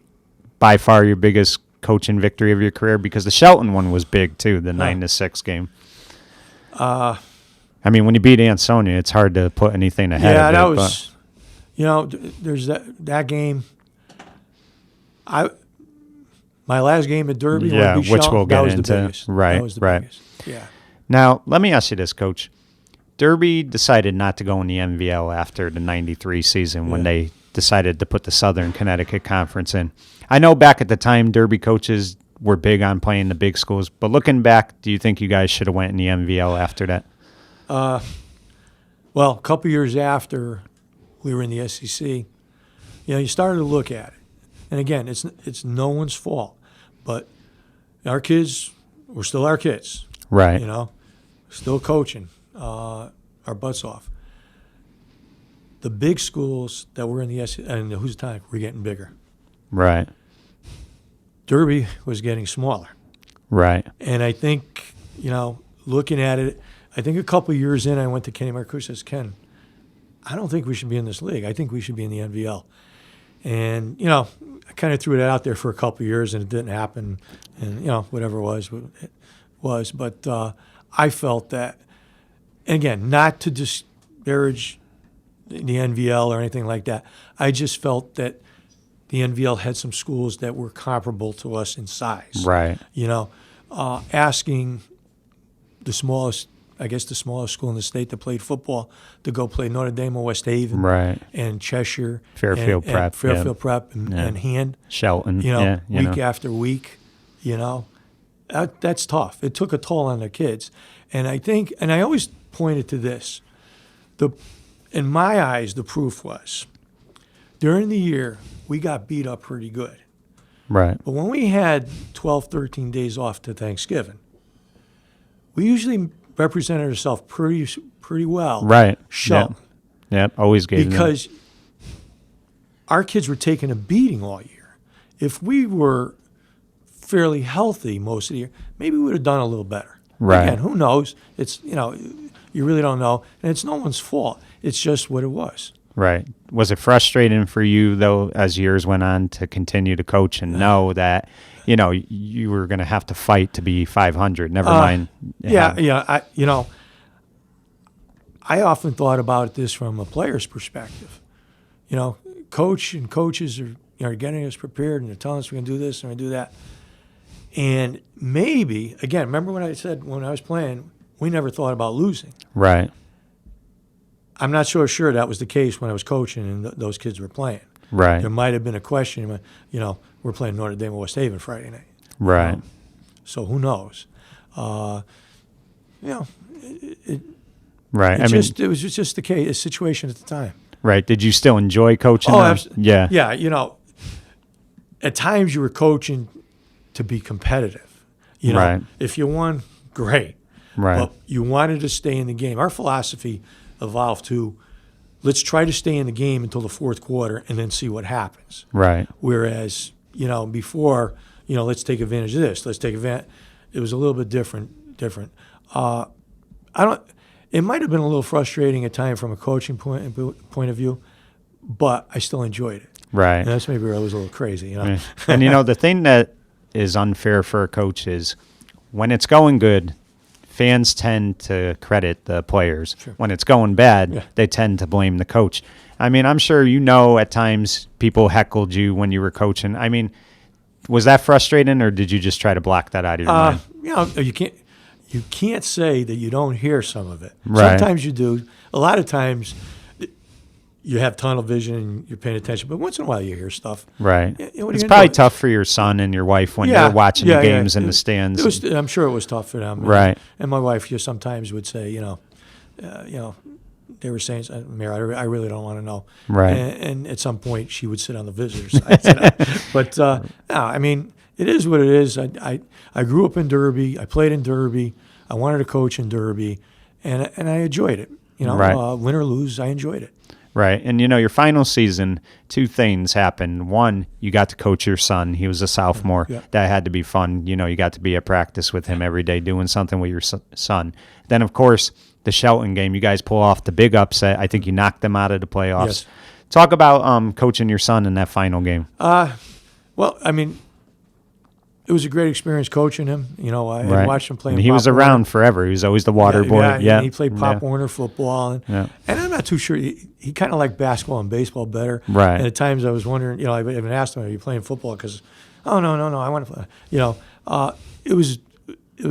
by far your biggest coaching victory of your career? Because the Shelton one was big, too, the 9-6 game. I mean, when you beat Ansonia, it's hard to put anything ahead of it. Yeah, that was, there's that game. My last game at Derby, which Shelton, we'll get into. The biggest. Right, that was the right. biggest. Yeah. Now, let me ask you this, Coach. Derby decided not to go in the NVL after the 93 season when they decided to put the Southern Connecticut Conference in. I know back at the time, Derby coaches were big on playing the big schools, but looking back, do you think you guys should have went in the NVL after that? Well, a couple years after we were in the SEC, you started to look at it. And again, it's no one's fault, but our kids were still our kids. Right. Still coaching our butts off. The big schools that were in the SEC and the Housatonic were getting bigger. Right. Derby was getting smaller. Right. And I think, looking at it, I think a couple of years in, I went to Kenny Marcus and says, Ken, I don't think we should be in this league. I think we should be in the NVL. And, I kind of threw it out there for a couple of years, and it didn't happen. And, whatever it was. But I felt that, and again, not to disparage the NVL or anything like that, I just felt that the NVL had some schools that were comparable to us in size. Right. Asking the smallest school in the state that played football to go play Notre Dame or West Haven, right, and Cheshire, Fairfield Prep, and Hand, Shelton, week after week, that's tough. It took a toll on the kids, and I think, and I always pointed to this, in my eyes, the proof was during the year we got beat up pretty good, right, but when we had 12, 13 days off to Thanksgiving, we usually represented ourselves pretty well. Right. Shelton. Yep. Always gave because our kids were taking a beating all year. If we were fairly healthy most of the year, maybe we would have done a little better. Right. Again, who knows? It's, you really don't know. And it's no one's fault. It's just what it was. Right. Was it frustrating for you, though, as years went on, to continue to coach and know that, you were going to have to fight to be 500, never mind. Yeah. I often thought about this from a player's perspective. Coaches are getting us prepared, and they're telling us we're going to do this and we're going to do that. And maybe, again, remember when I said when I was playing, we never thought about losing. Right. I'm not so sure that was the case when I was coaching and those kids were playing. Right. There might have been a question, we're playing Notre Dame or West Haven Friday night. Right. So who knows? Right. It was just a situation at the time. Right. Did you still enjoy coaching? Oh, absolutely. Yeah. Yeah. At times you were coaching to be competitive. Right. If you won, great. Right. But you wanted to stay in the game. Our philosophy evolved to, let's try to stay in the game until the fourth quarter and then see what happens. Right. Whereas, before, let's take advantage of this. Let's take advantage. It was a little bit different. it might have been a little frustrating at times from a coaching point of view, but I still enjoyed it. Right. And that's maybe where I was a little crazy, you know. Yeah. And, the thing that is unfair for a coach is when it's going good, fans tend to credit the players. Sure. When it's going bad, Yeah. they tend to blame the coach. I mean, I'm sure at times people heckled you when you were coaching. I mean, was that frustrating, or did you just try to block that out of your mind? You can't say that you don't hear some of it. Right. Sometimes you do. A lot of times you have tunnel vision and you're paying attention, but once in a while you hear stuff. Right. What are It's you probably gonna do? tough for your son and your wife when you're watching the games in the stands. I'm sure it was tough for them. Right. And my wife just sometimes would say, they were saying, Mary, I really don't want to know. Right. And at some point she would sit on the visitor side. But no, I mean, it is what it is. I grew up in Derby. I played in Derby. I wanted to coach in Derby, and I enjoyed it. Right. Win or lose, I enjoyed it. Right. And, your final season, two things happened. One, you got to coach your son. He was a sophomore. Yeah. That had to be fun. You got to be at practice with him every day doing something with your son. Then, of course, the Shelton game, you guys pull off the big upset. I think you knocked them out of the playoffs. Yes. Talk about coaching your son in that final game. Well, I mean, it was a great experience coaching him. I watched him play. And he was around forever. He was always the water boy. Yeah. And he played Pop Warner football. And I'm not too sure. He kind of liked basketball and baseball better. Right. And at times I was wondering, I even asked him, are you playing football? Because, no, I want to play. It was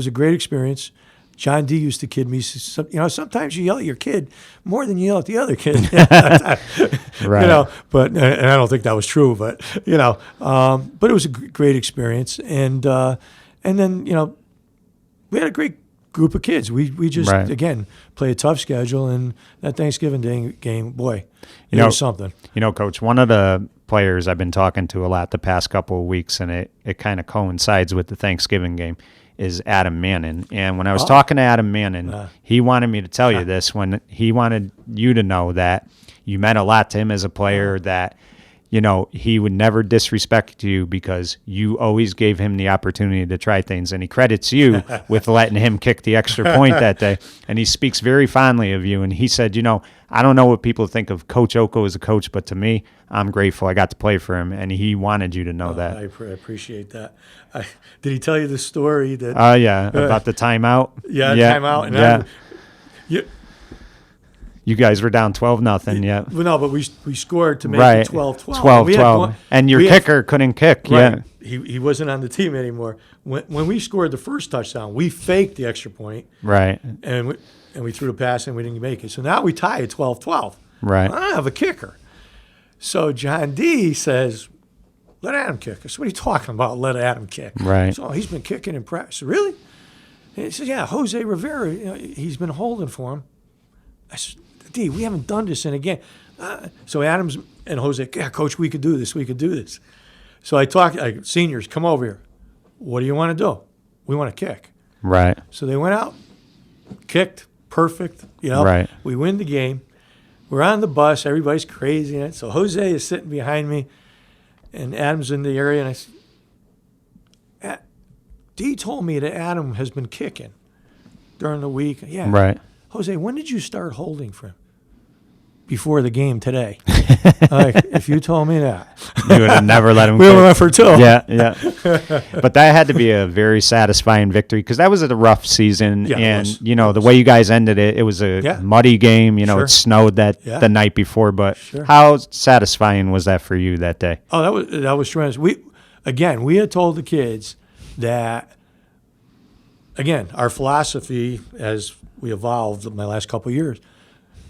a great experience. John D. used to kid me. Sometimes you yell at your kid more than you yell at the other kid. Right. But and I don't think that was true. But but it was a great experience, and then we had a great group of kids. We just again play a tough schedule, and that Thanksgiving Day game, boy, it was something. Coach, one of the players I've been talking to a lot the past couple of weeks, and it kind of coincides with the Thanksgiving game, is Adam Mannon. And when I was talking to Adam Mannon, he wanted me to tell you this, when he wanted you to know that you meant a lot to him as a player, that, he would never disrespect you because you always gave him the opportunity to try things. And he credits you with letting him kick the extra point that day. And he speaks very fondly of you. And he said, I don't know what people think of Coach Oko as a coach, but to me, I'm grateful I got to play for him. And he wanted you to know that. I appreciate that. Did he tell you the story that? About the timeout. Timeout. And you guys were down 12-0. Yeah. Well, no, but we scored to make it 12-12. 12-12. And your kicker couldn't kick. Right. Yeah. He wasn't on the team anymore. When we scored the first touchdown, we faked the extra point. Right. And we threw the pass and we didn't make it. So now we tie at 12-12. Right. I don't have a kicker. So John D. says, let Adam kick. I said, what are you talking about, let Adam kick? Right. So he's been kicking in practice. Really? And he says, yeah, Jose Rivera, he's been holding for him. I said, D, we haven't done this in a game. So Adams and Jose, yeah, Coach, we could do this. So I talked, seniors, come over here. What do you want to do? We want to kick. Right. So they went out, kicked, perfect. Right. We win the game. We're on the bus. Everybody's crazy in it. So Jose is sitting behind me, and Adam's in the area. And I said, D told me that Adam has been kicking during the week. Yeah. Right. Jose, when did you start holding for him? Before the game today. If you told me that. You would have never let him We kick. went for two. Yeah. But that had to be a very satisfying victory because that was a rough season. Yeah, and, it was. the way you guys ended it, it was a muddy game. Sure. It snowed the night before. But how satisfying was that for you that day? Oh, that was tremendous. We had told the kids that, again, our philosophy as we evolved in my last couple of years,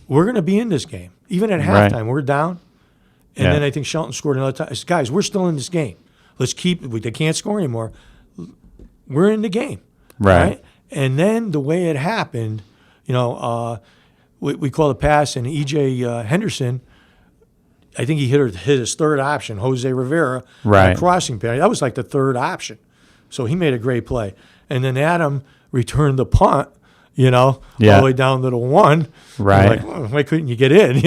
we're going to be in this game. Even at halftime, we're down. And then I think Shelton scored another time. I said, guys, we're still in this game. Let's keep – they can't score anymore. We're in the game. Right? And then the way it happened, we called a pass, and E.J. Henderson, I think he hit his third option, Jose Rivera, on a crossing pass. That was like the third option. So he made a great play. And then Adam returned the punt, all the way down to the one. Right. Like, why couldn't you get in,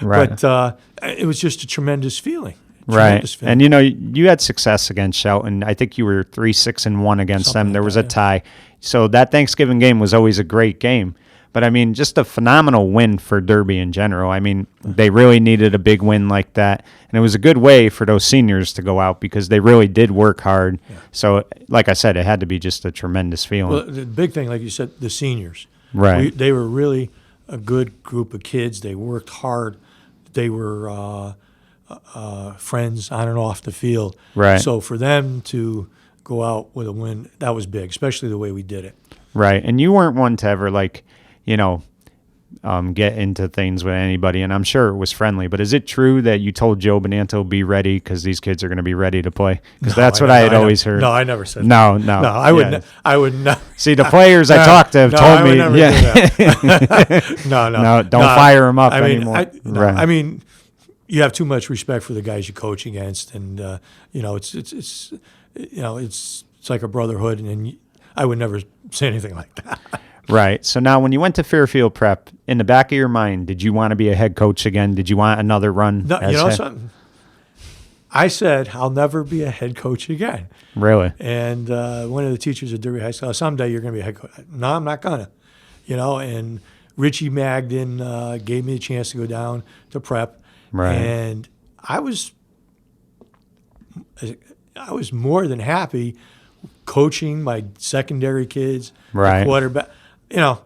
Right. But it was just a tremendous feeling. Right. And, you had success against Shelton. I think you were 3-6-1 against them. There was a tie. So that Thanksgiving game was always a great game. But, I mean, just a phenomenal win for Derby in general. I mean, they really needed a big win like that. And it was a good way for those seniors to go out because they really did work hard. Yeah. So, like I said, it had to be just a tremendous feeling. Well, the big thing, like you said, the seniors. Right. They were really a good group of kids. They worked hard. They were friends on and off the field. Right. So for them to go out with a win, that was big, especially the way we did it. Right. And you weren't one to ever, like, get into things with anybody, and I'm sure it was friendly. But is it true that you told Joe Bonanto, be ready because these kids are going to be ready to play? Because that's what I had always heard. No, I never said that. No, I would. I would not. See, the players I talked to have told me, no, don't fire them up anymore. Right. I mean, you have too much respect for the guys you coach against, and it's like a brotherhood, and I would never say anything like that. Right. So now when you went to Fairfield Prep, in the back of your mind, did you want to be a head coach again? Did you want another run? No, you know something? I said, I'll never be a head coach again. Really? And one of the teachers at Derby High School, someday you're going to be a head coach. No, I'm not going to. And Richie Magden gave me a chance to go down to Prep. Right. And I was more than happy coaching my secondary kids, right. Quarterback. Not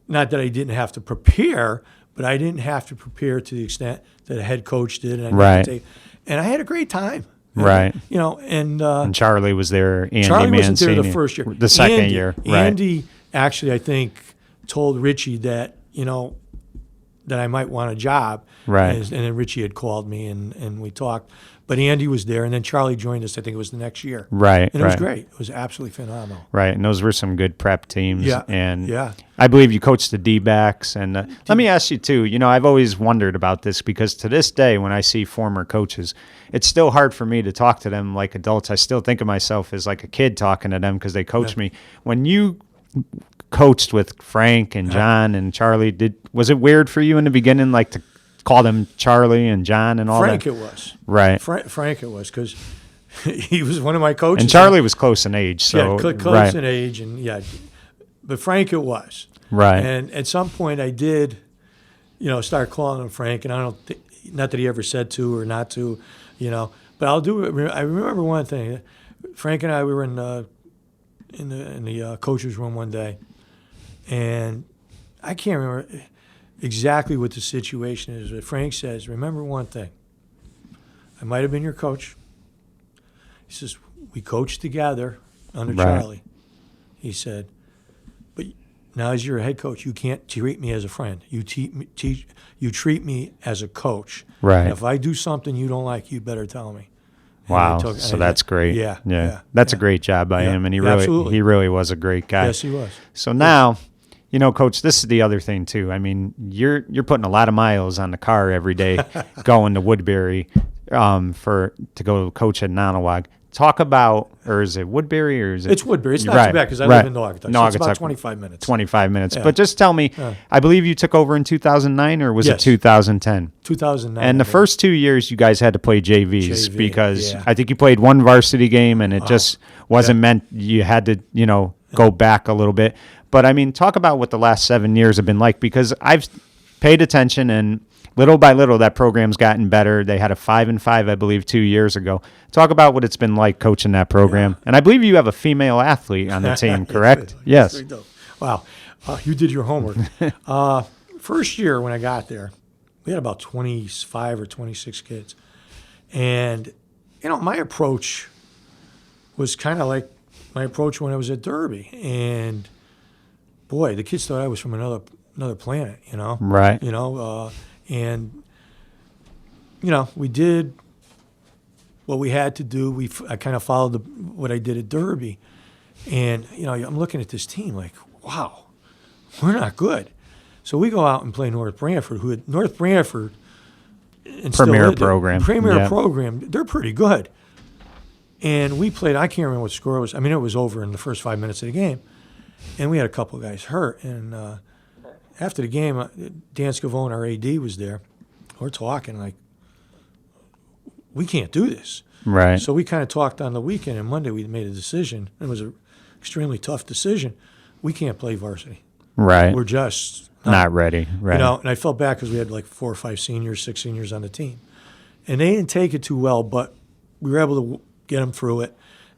that I didn't have to prepare, but I didn't have to prepare to the extent that a head coach did. And I had a great time. Right. And Charlie was there. Andy Charlie wasn't there Mancini, the first year. The second year. Right. Andy actually, I think, told Richie that, that I might want a job. Right. And then Richie had called me and we talked. But Andy was there, and then Charlie joined us, I think it was the next year. Right. And it was great. It was absolutely phenomenal. Right. And those were some good prep teams. Yeah. And I believe you coached the D-backs. And let me ask you, too, I've always wondered about this because to this day, when I see former coaches, it's still hard for me to talk to them like adults. I still think of myself as like a kid talking to them because they coach me. When you coached with Frank and John and Charlie, was it weird for you in the beginning, like to call them Charlie and John and all Frank that? It was. Right. Frank it was because he was one of my coaches. And Charlie was close in age. So, close in age. But Frank it was. Right. And at some point I did, start calling him Frank, and I don't think, not that he ever said to or not to, but I'll do it. I remember one thing. Frank and I, we were in the coach's room one day, and I can't remember exactly what the situation is, but Frank says, remember one thing. I might have been your coach. He says, we coached together under Charlie. He said, but now as you're a head coach, you can't treat me as a friend. You treat me as a coach. Right. And if I do something you don't like, you better tell me. Wow. So that's great. Yeah. That's a great job by him, and he really was a great guy. Yes, he was. So now, Coach, this is the other thing too. I mean, you're putting a lot of miles on the car every day going to Woodbury to go coach at Naugatuck. Talk about, or is it Woodbury or is it? It's Woodbury. It's not too bad because I live in Naugatuck. So it's about 25 minutes. 25 minutes. Yeah. But just tell me, I believe you took over in 2009 or was it 2010? 2009. And the first 2 years you guys had to play JVs because I think you played one varsity game and it just wasn't meant. You had to, go back a little bit. But, I mean, talk about what the last 7 years have been like because I've paid attention and little by little that program's gotten better. They had a 5-5, I believe, 2 years ago. Talk about what it's been like coaching that program. Yeah. And I believe you have a female athlete on the team, correct? Yes. Wow. You did your homework. First year when I got there, we had about 25 or 26 kids. And, my approach was kind of like my approach when I was at Derby. And, boy, the kids thought I was from another planet, Right. And, we did what we had to do. I kind of followed what I did at Derby. And, I'm looking at this team like, wow, we're not good. So we go out and play North Branford, Premier program. They're pretty good. And we played, I can't remember what the score was. I mean, it was over in the first 5 minutes of the game. And we had a couple of guys hurt. And after the game, Dan Scavone, our AD, was there. We're talking like, we can't do this. Right. So we kind of talked on the weekend, and Monday we made a decision. It was an extremely tough decision. we can't play varsity. Right. We're just Not ready. Right. You know, and I felt bad because we had like 4 or 5 seniors, 6 seniors on the team. And they didn't take it too well, but we were able to get them through it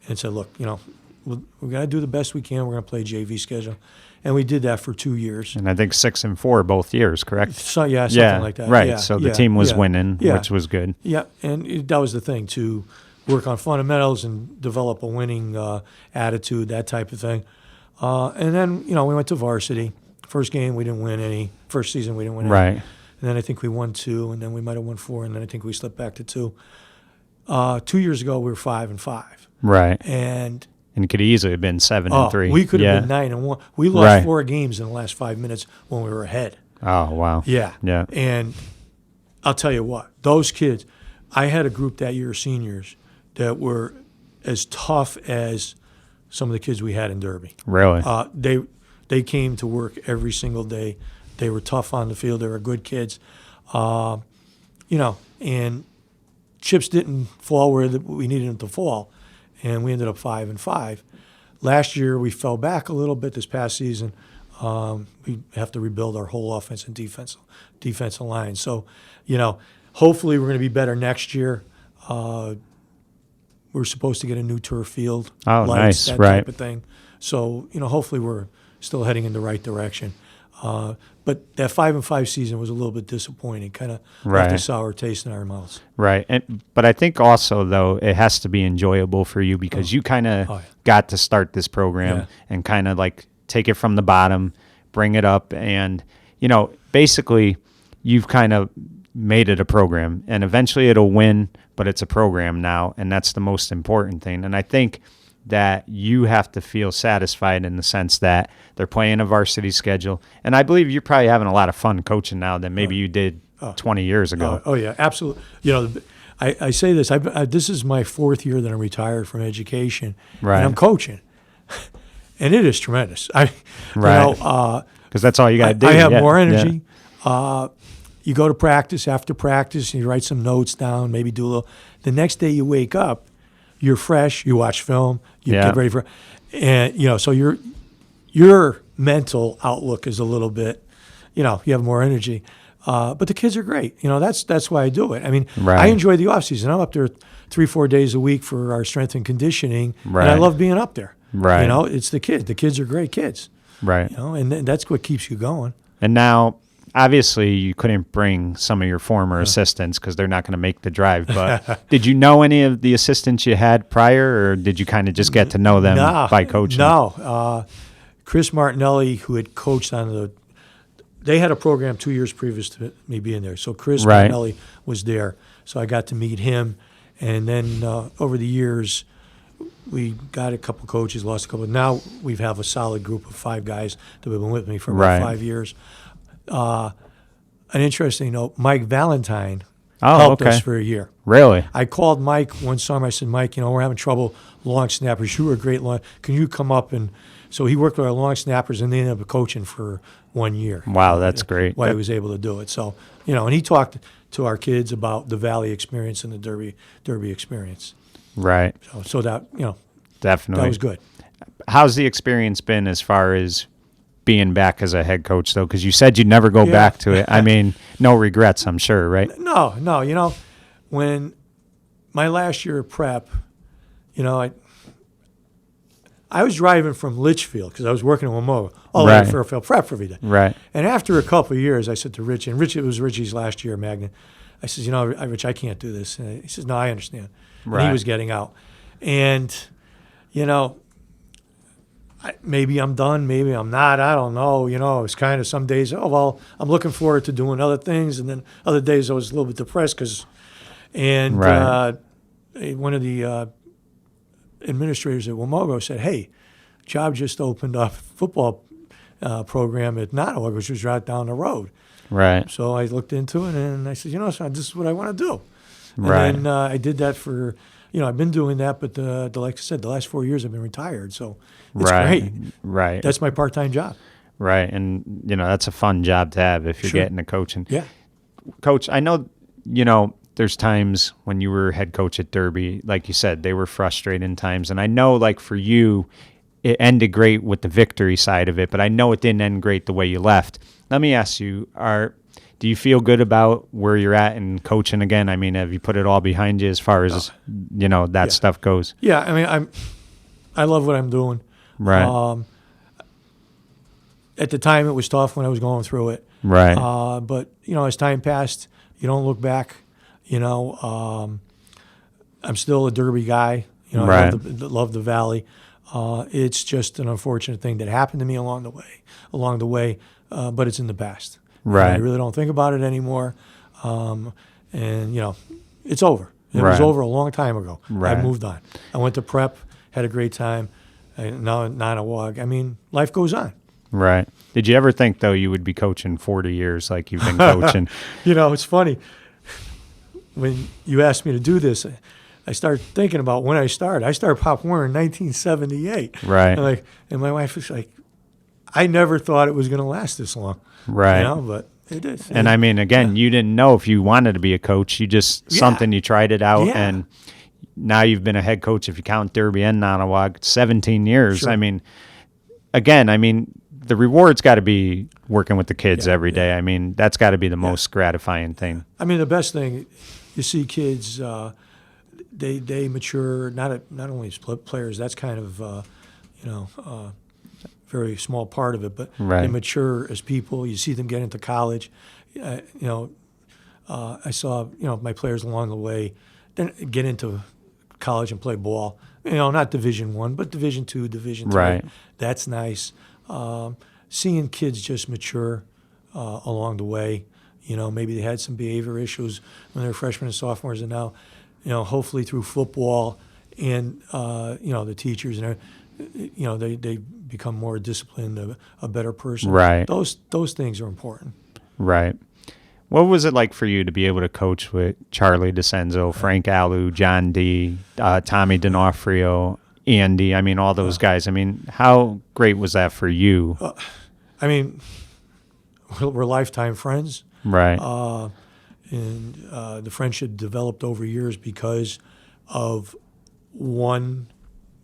and said, look, you know, we're going to do the best we can. We're going to play JV schedule. And we did that for 2 years. And I think 6 and 4 both years, correct? So, yeah, something like that. Right. Yeah, So the team was winning, yeah. which was good. Yeah, and that was the thing, to work on fundamentals and develop a winning attitude, that type of thing. And then, you know, we went to varsity. First game, we didn't win any. First season, we didn't win any. Right. And then I think we won 2, and then we might have won 4, and then I think we slipped back to 2. 2 years ago, we were 5-5. Right. And it could easily have been 7 and 3. We could have been 9-1. We lost 4 games in the last 5 minutes when we were ahead. Oh, wow. Yeah. Yeah. And I'll tell you what, those kids, I had a group that year of seniors that were as tough as some of the kids we had in Derby. Really? They came to work every single day. They were tough on the field. They were good kids. You know, and chips didn't fall where we needed them to fall, and we ended up 5-5. Last year we fell back a little bit. This past season, we have to rebuild our whole offense and defensive line. So, you know, hopefully we're going to be better next year. We're supposed to get a new turf field. Oh, lights, nice, that right. type of thing. So, you know, hopefully we're still heading in the right direction. But that 5-5 season was a little bit disappointing, kind of left a sour taste in our mouths. Right. But I think also, though, it has to be enjoyable for you because you kind of got to start this program and kind of like take it from the bottom, bring it up, and, you know, basically you've kind of made it a program, and eventually it'll win, but it's a program now, and that's the most important thing. And I think that you have to feel satisfied in the sense that they're playing a varsity schedule. And I believe you're probably having a lot of fun coaching now than maybe you did 20 years ago. Oh, yeah, absolutely. You know, I say this. This is my 4th year that I'm retired from education, right. And I'm coaching. And it is tremendous. Right. You know, because that's all you got to do. I have more energy. Yeah. You go to practice, after practice, and you write some notes down, maybe do a little. The next day you wake up, you're fresh, you watch film, you get ready for, and, you know, so your mental outlook is a little bit, you know, you have more energy. But the kids are great. You know, that's why I do it. I mean, I enjoy the off season. I'm up there 3-4 days a week for our strength and conditioning, and I love being up there. Right. You know, it's the kids. The kids are great kids. Right. You know, and that's what keeps you going. And now, obviously, you couldn't bring some of your former assistants because they're not going to make the drive. But did you know any of the assistants you had prior, or did you kind of just get to know them by coaching? No. Chris Martinelli, who had coached on they had a program 2 years previous to me being there. So Chris Martinelli was there. So I got to meet him. And then over the years, we got a couple coaches, lost a couple. Now we have a solid group of 5 guys that have been with me for about 5 years. An interesting note, Mike Valentine helped us for a year. Really? I called Mike one summer. I said, Mike, you know, we're having trouble long snappers. You were a great long. Can you come up? And so he worked with our long snappers, and they ended up coaching for 1 year. Wow, that's great. Why he was able to do it. So, you know, and he talked to our kids about the Valley experience and the Derby experience. Right. So that, you know, definitely. that was good. How's the experience been as far as being back as a head coach, though? Because you said you'd never go back to it. I mean, no regrets, I'm sure, right? No. You know, when my last year of prep, you know, I was driving from Litchfield because I was working in Wamoga all the way to Fairfield Prep every day. Right. And after a couple of years, I said to Rich, and Rich, it was Richie's last year at Magnet. I said, you know, Rich, I can't do this. And he says, no, I understand. And he was getting out. And, you know, maybe I'm done, maybe I'm not, I don't know. You know, it's kind of some days, oh, well, I'm looking forward to doing other things. And then other days I was a little bit depressed because, one of the administrators at Wamogo said, hey, Job just opened up a football program at Nottawa, which was right down the road. Right. So I looked into it, and I said, you know, son, this is what I want to do. Right. And then I did that for, you know, I've been doing that, but like I said, the last 4 years I've been retired, so it's great. Right. That's my part-time job. Right, and, you know, that's a fun job to have if you're getting to coaching. Yeah. Coach, I know, you know, there's times when you were head coach at Derby, like you said, they were frustrating times. And I know, like, for you, it ended great with the victory side of it, but I know it didn't end great the way you left. Let me ask you, do you feel good about where you're at in coaching again? I mean, have you put it all behind you as far as, that stuff goes? Yeah, I mean, I love what I'm doing. Right. At the time, it was tough when I was going through it. Right. But, as time passed, you don't look back. I'm still a Derby guy. Right. I love the Valley. It's just an unfortunate thing that happened to me along the way, but it's in the past. Right. And I really don't think about it anymore. And, it's over. It Right. was over a long time ago. Right. I moved on. I went to prep, had a great time. Now at Nanawag. I mean, life goes on. Right. Did you ever think, though, you would be coaching 40 years like you've been coaching? It's funny. When you asked me to do this, I started thinking about when I started. I started Pop Warner in 1978. Right. And my wife was like, I never thought it was going to last this long. Right. But it did. And I mean, again, you didn't know if you wanted to be a coach. You just, something, you tried it out. Yeah. And now you've been a head coach, if you count Derby and Nanawag, 17 years. Sure. I mean, the reward's got to be working with the kids every day. I mean, that's got to be the most gratifying thing. I mean, the best thing, you see kids, they mature, not only as players, that's kind of, very small part of it, but Right. they mature as people. You see them get into college. I saw, my players along the way then get into college and play ball. Not Division I, but Division II, Division III. Right. That's nice. Seeing kids just mature along the way. Maybe they had some behavior issues when they were freshmen and sophomores, and now, hopefully through football and the teachers and they become more disciplined, a better person. Right. Those things are important. Right. What was it like for you to be able to coach with Charlie DeCenzo, Frank Alou, John D., Tommy D'Onofrio, Andy? I mean, all those guys. I mean, how great was that for you? I mean, we're lifetime friends. Right. And the friendship developed over years because of one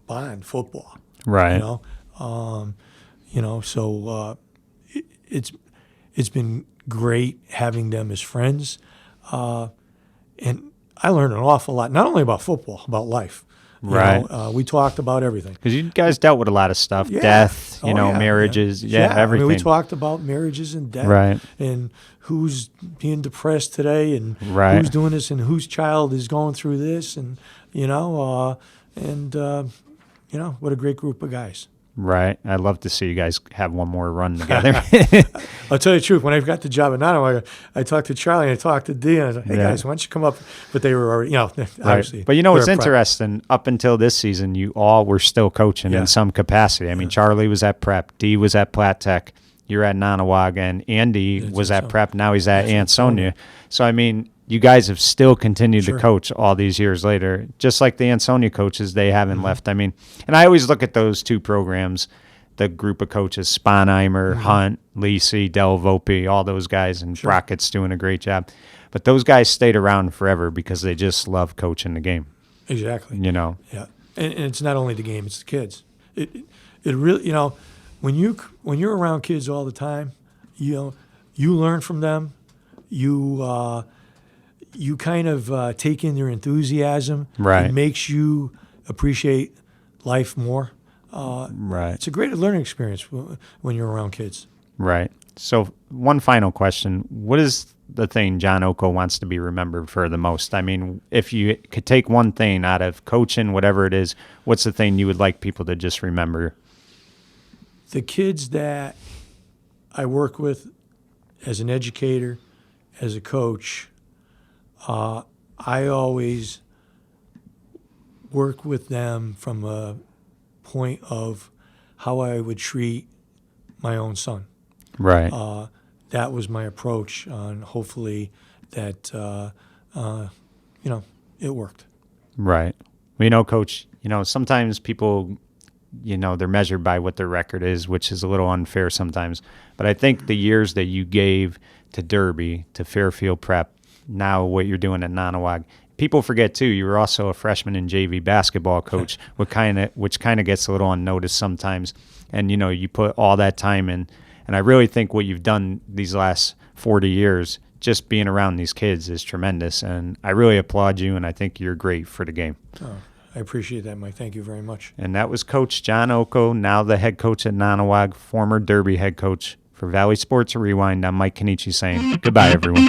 bond, football. Right. So it's been great having them as friends, and I learned an awful lot, not only about football, about life. Right. We talked about everything. Because you guys dealt with a lot of stuff, death, marriages, everything. I mean, we talked about marriages and death, Right. and who's being depressed today, and Right. who's doing this, and whose child is going through this, and what a great group of guys. Right. I'd love to see you guys have one more run together. I'll tell you the truth. When I got the job at Nottingham, I talked to Charlie and I talked to Dee, and I was like, hey, guys, why don't you come up? But they were already, obviously. Right. But what's they're interesting, up until this season, you all were still coaching in some capacity. I mean, Charlie was at Prep, Dee was at Platt Tech, you're at Nanawag, and Andy was at Prep, now he's at Ansonia. So, I mean, you guys have still continued to coach all these years later, just like the Ansonia coaches, they haven't left. I mean, and I always look at those two programs, the group of coaches, Sponheimer, Hunt, Lisi, Del Volpe, all those guys, and Brockett's doing a great job. But those guys stayed around forever because they just love coaching the game. Exactly. Yeah. And it's not only the game, it's the kids. It really, when you're around kids all the time, you learn from them. You kind of take in their enthusiasm. Right. It makes you appreciate life more. Right. It's a great learning experience when you're around kids. Right. So one final question. What is the thing John Oko wants to be remembered for the most? I mean, if you could take one thing out of coaching, whatever it is, what's the thing you would like people to just remember? The kids that I work with as an educator, as a coach, I always work with them from a point of how I would treat my own son. Right. That was my approach on hopefully that, it worked. Right. Well, Coach, sometimes people, they're measured by what their record is, which is a little unfair sometimes. But I think the years that you gave to Derby, to Fairfield Prep, now what you're doing at Nanawag, people forget too, you were also a freshman in JV basketball coach, which kind of gets a little unnoticed sometimes. And you put all that time in, and I really think what you've done these last 40 years, just being around these kids, is tremendous. And I really applaud you, and I think you're great for the game. Oh, I appreciate that, Mike. Thank you very much. And that was Coach John Oko, now the head coach at Nonawag, former Derby head coach. For Valley Sports Rewind, I'm Mike Cannici saying goodbye, everyone.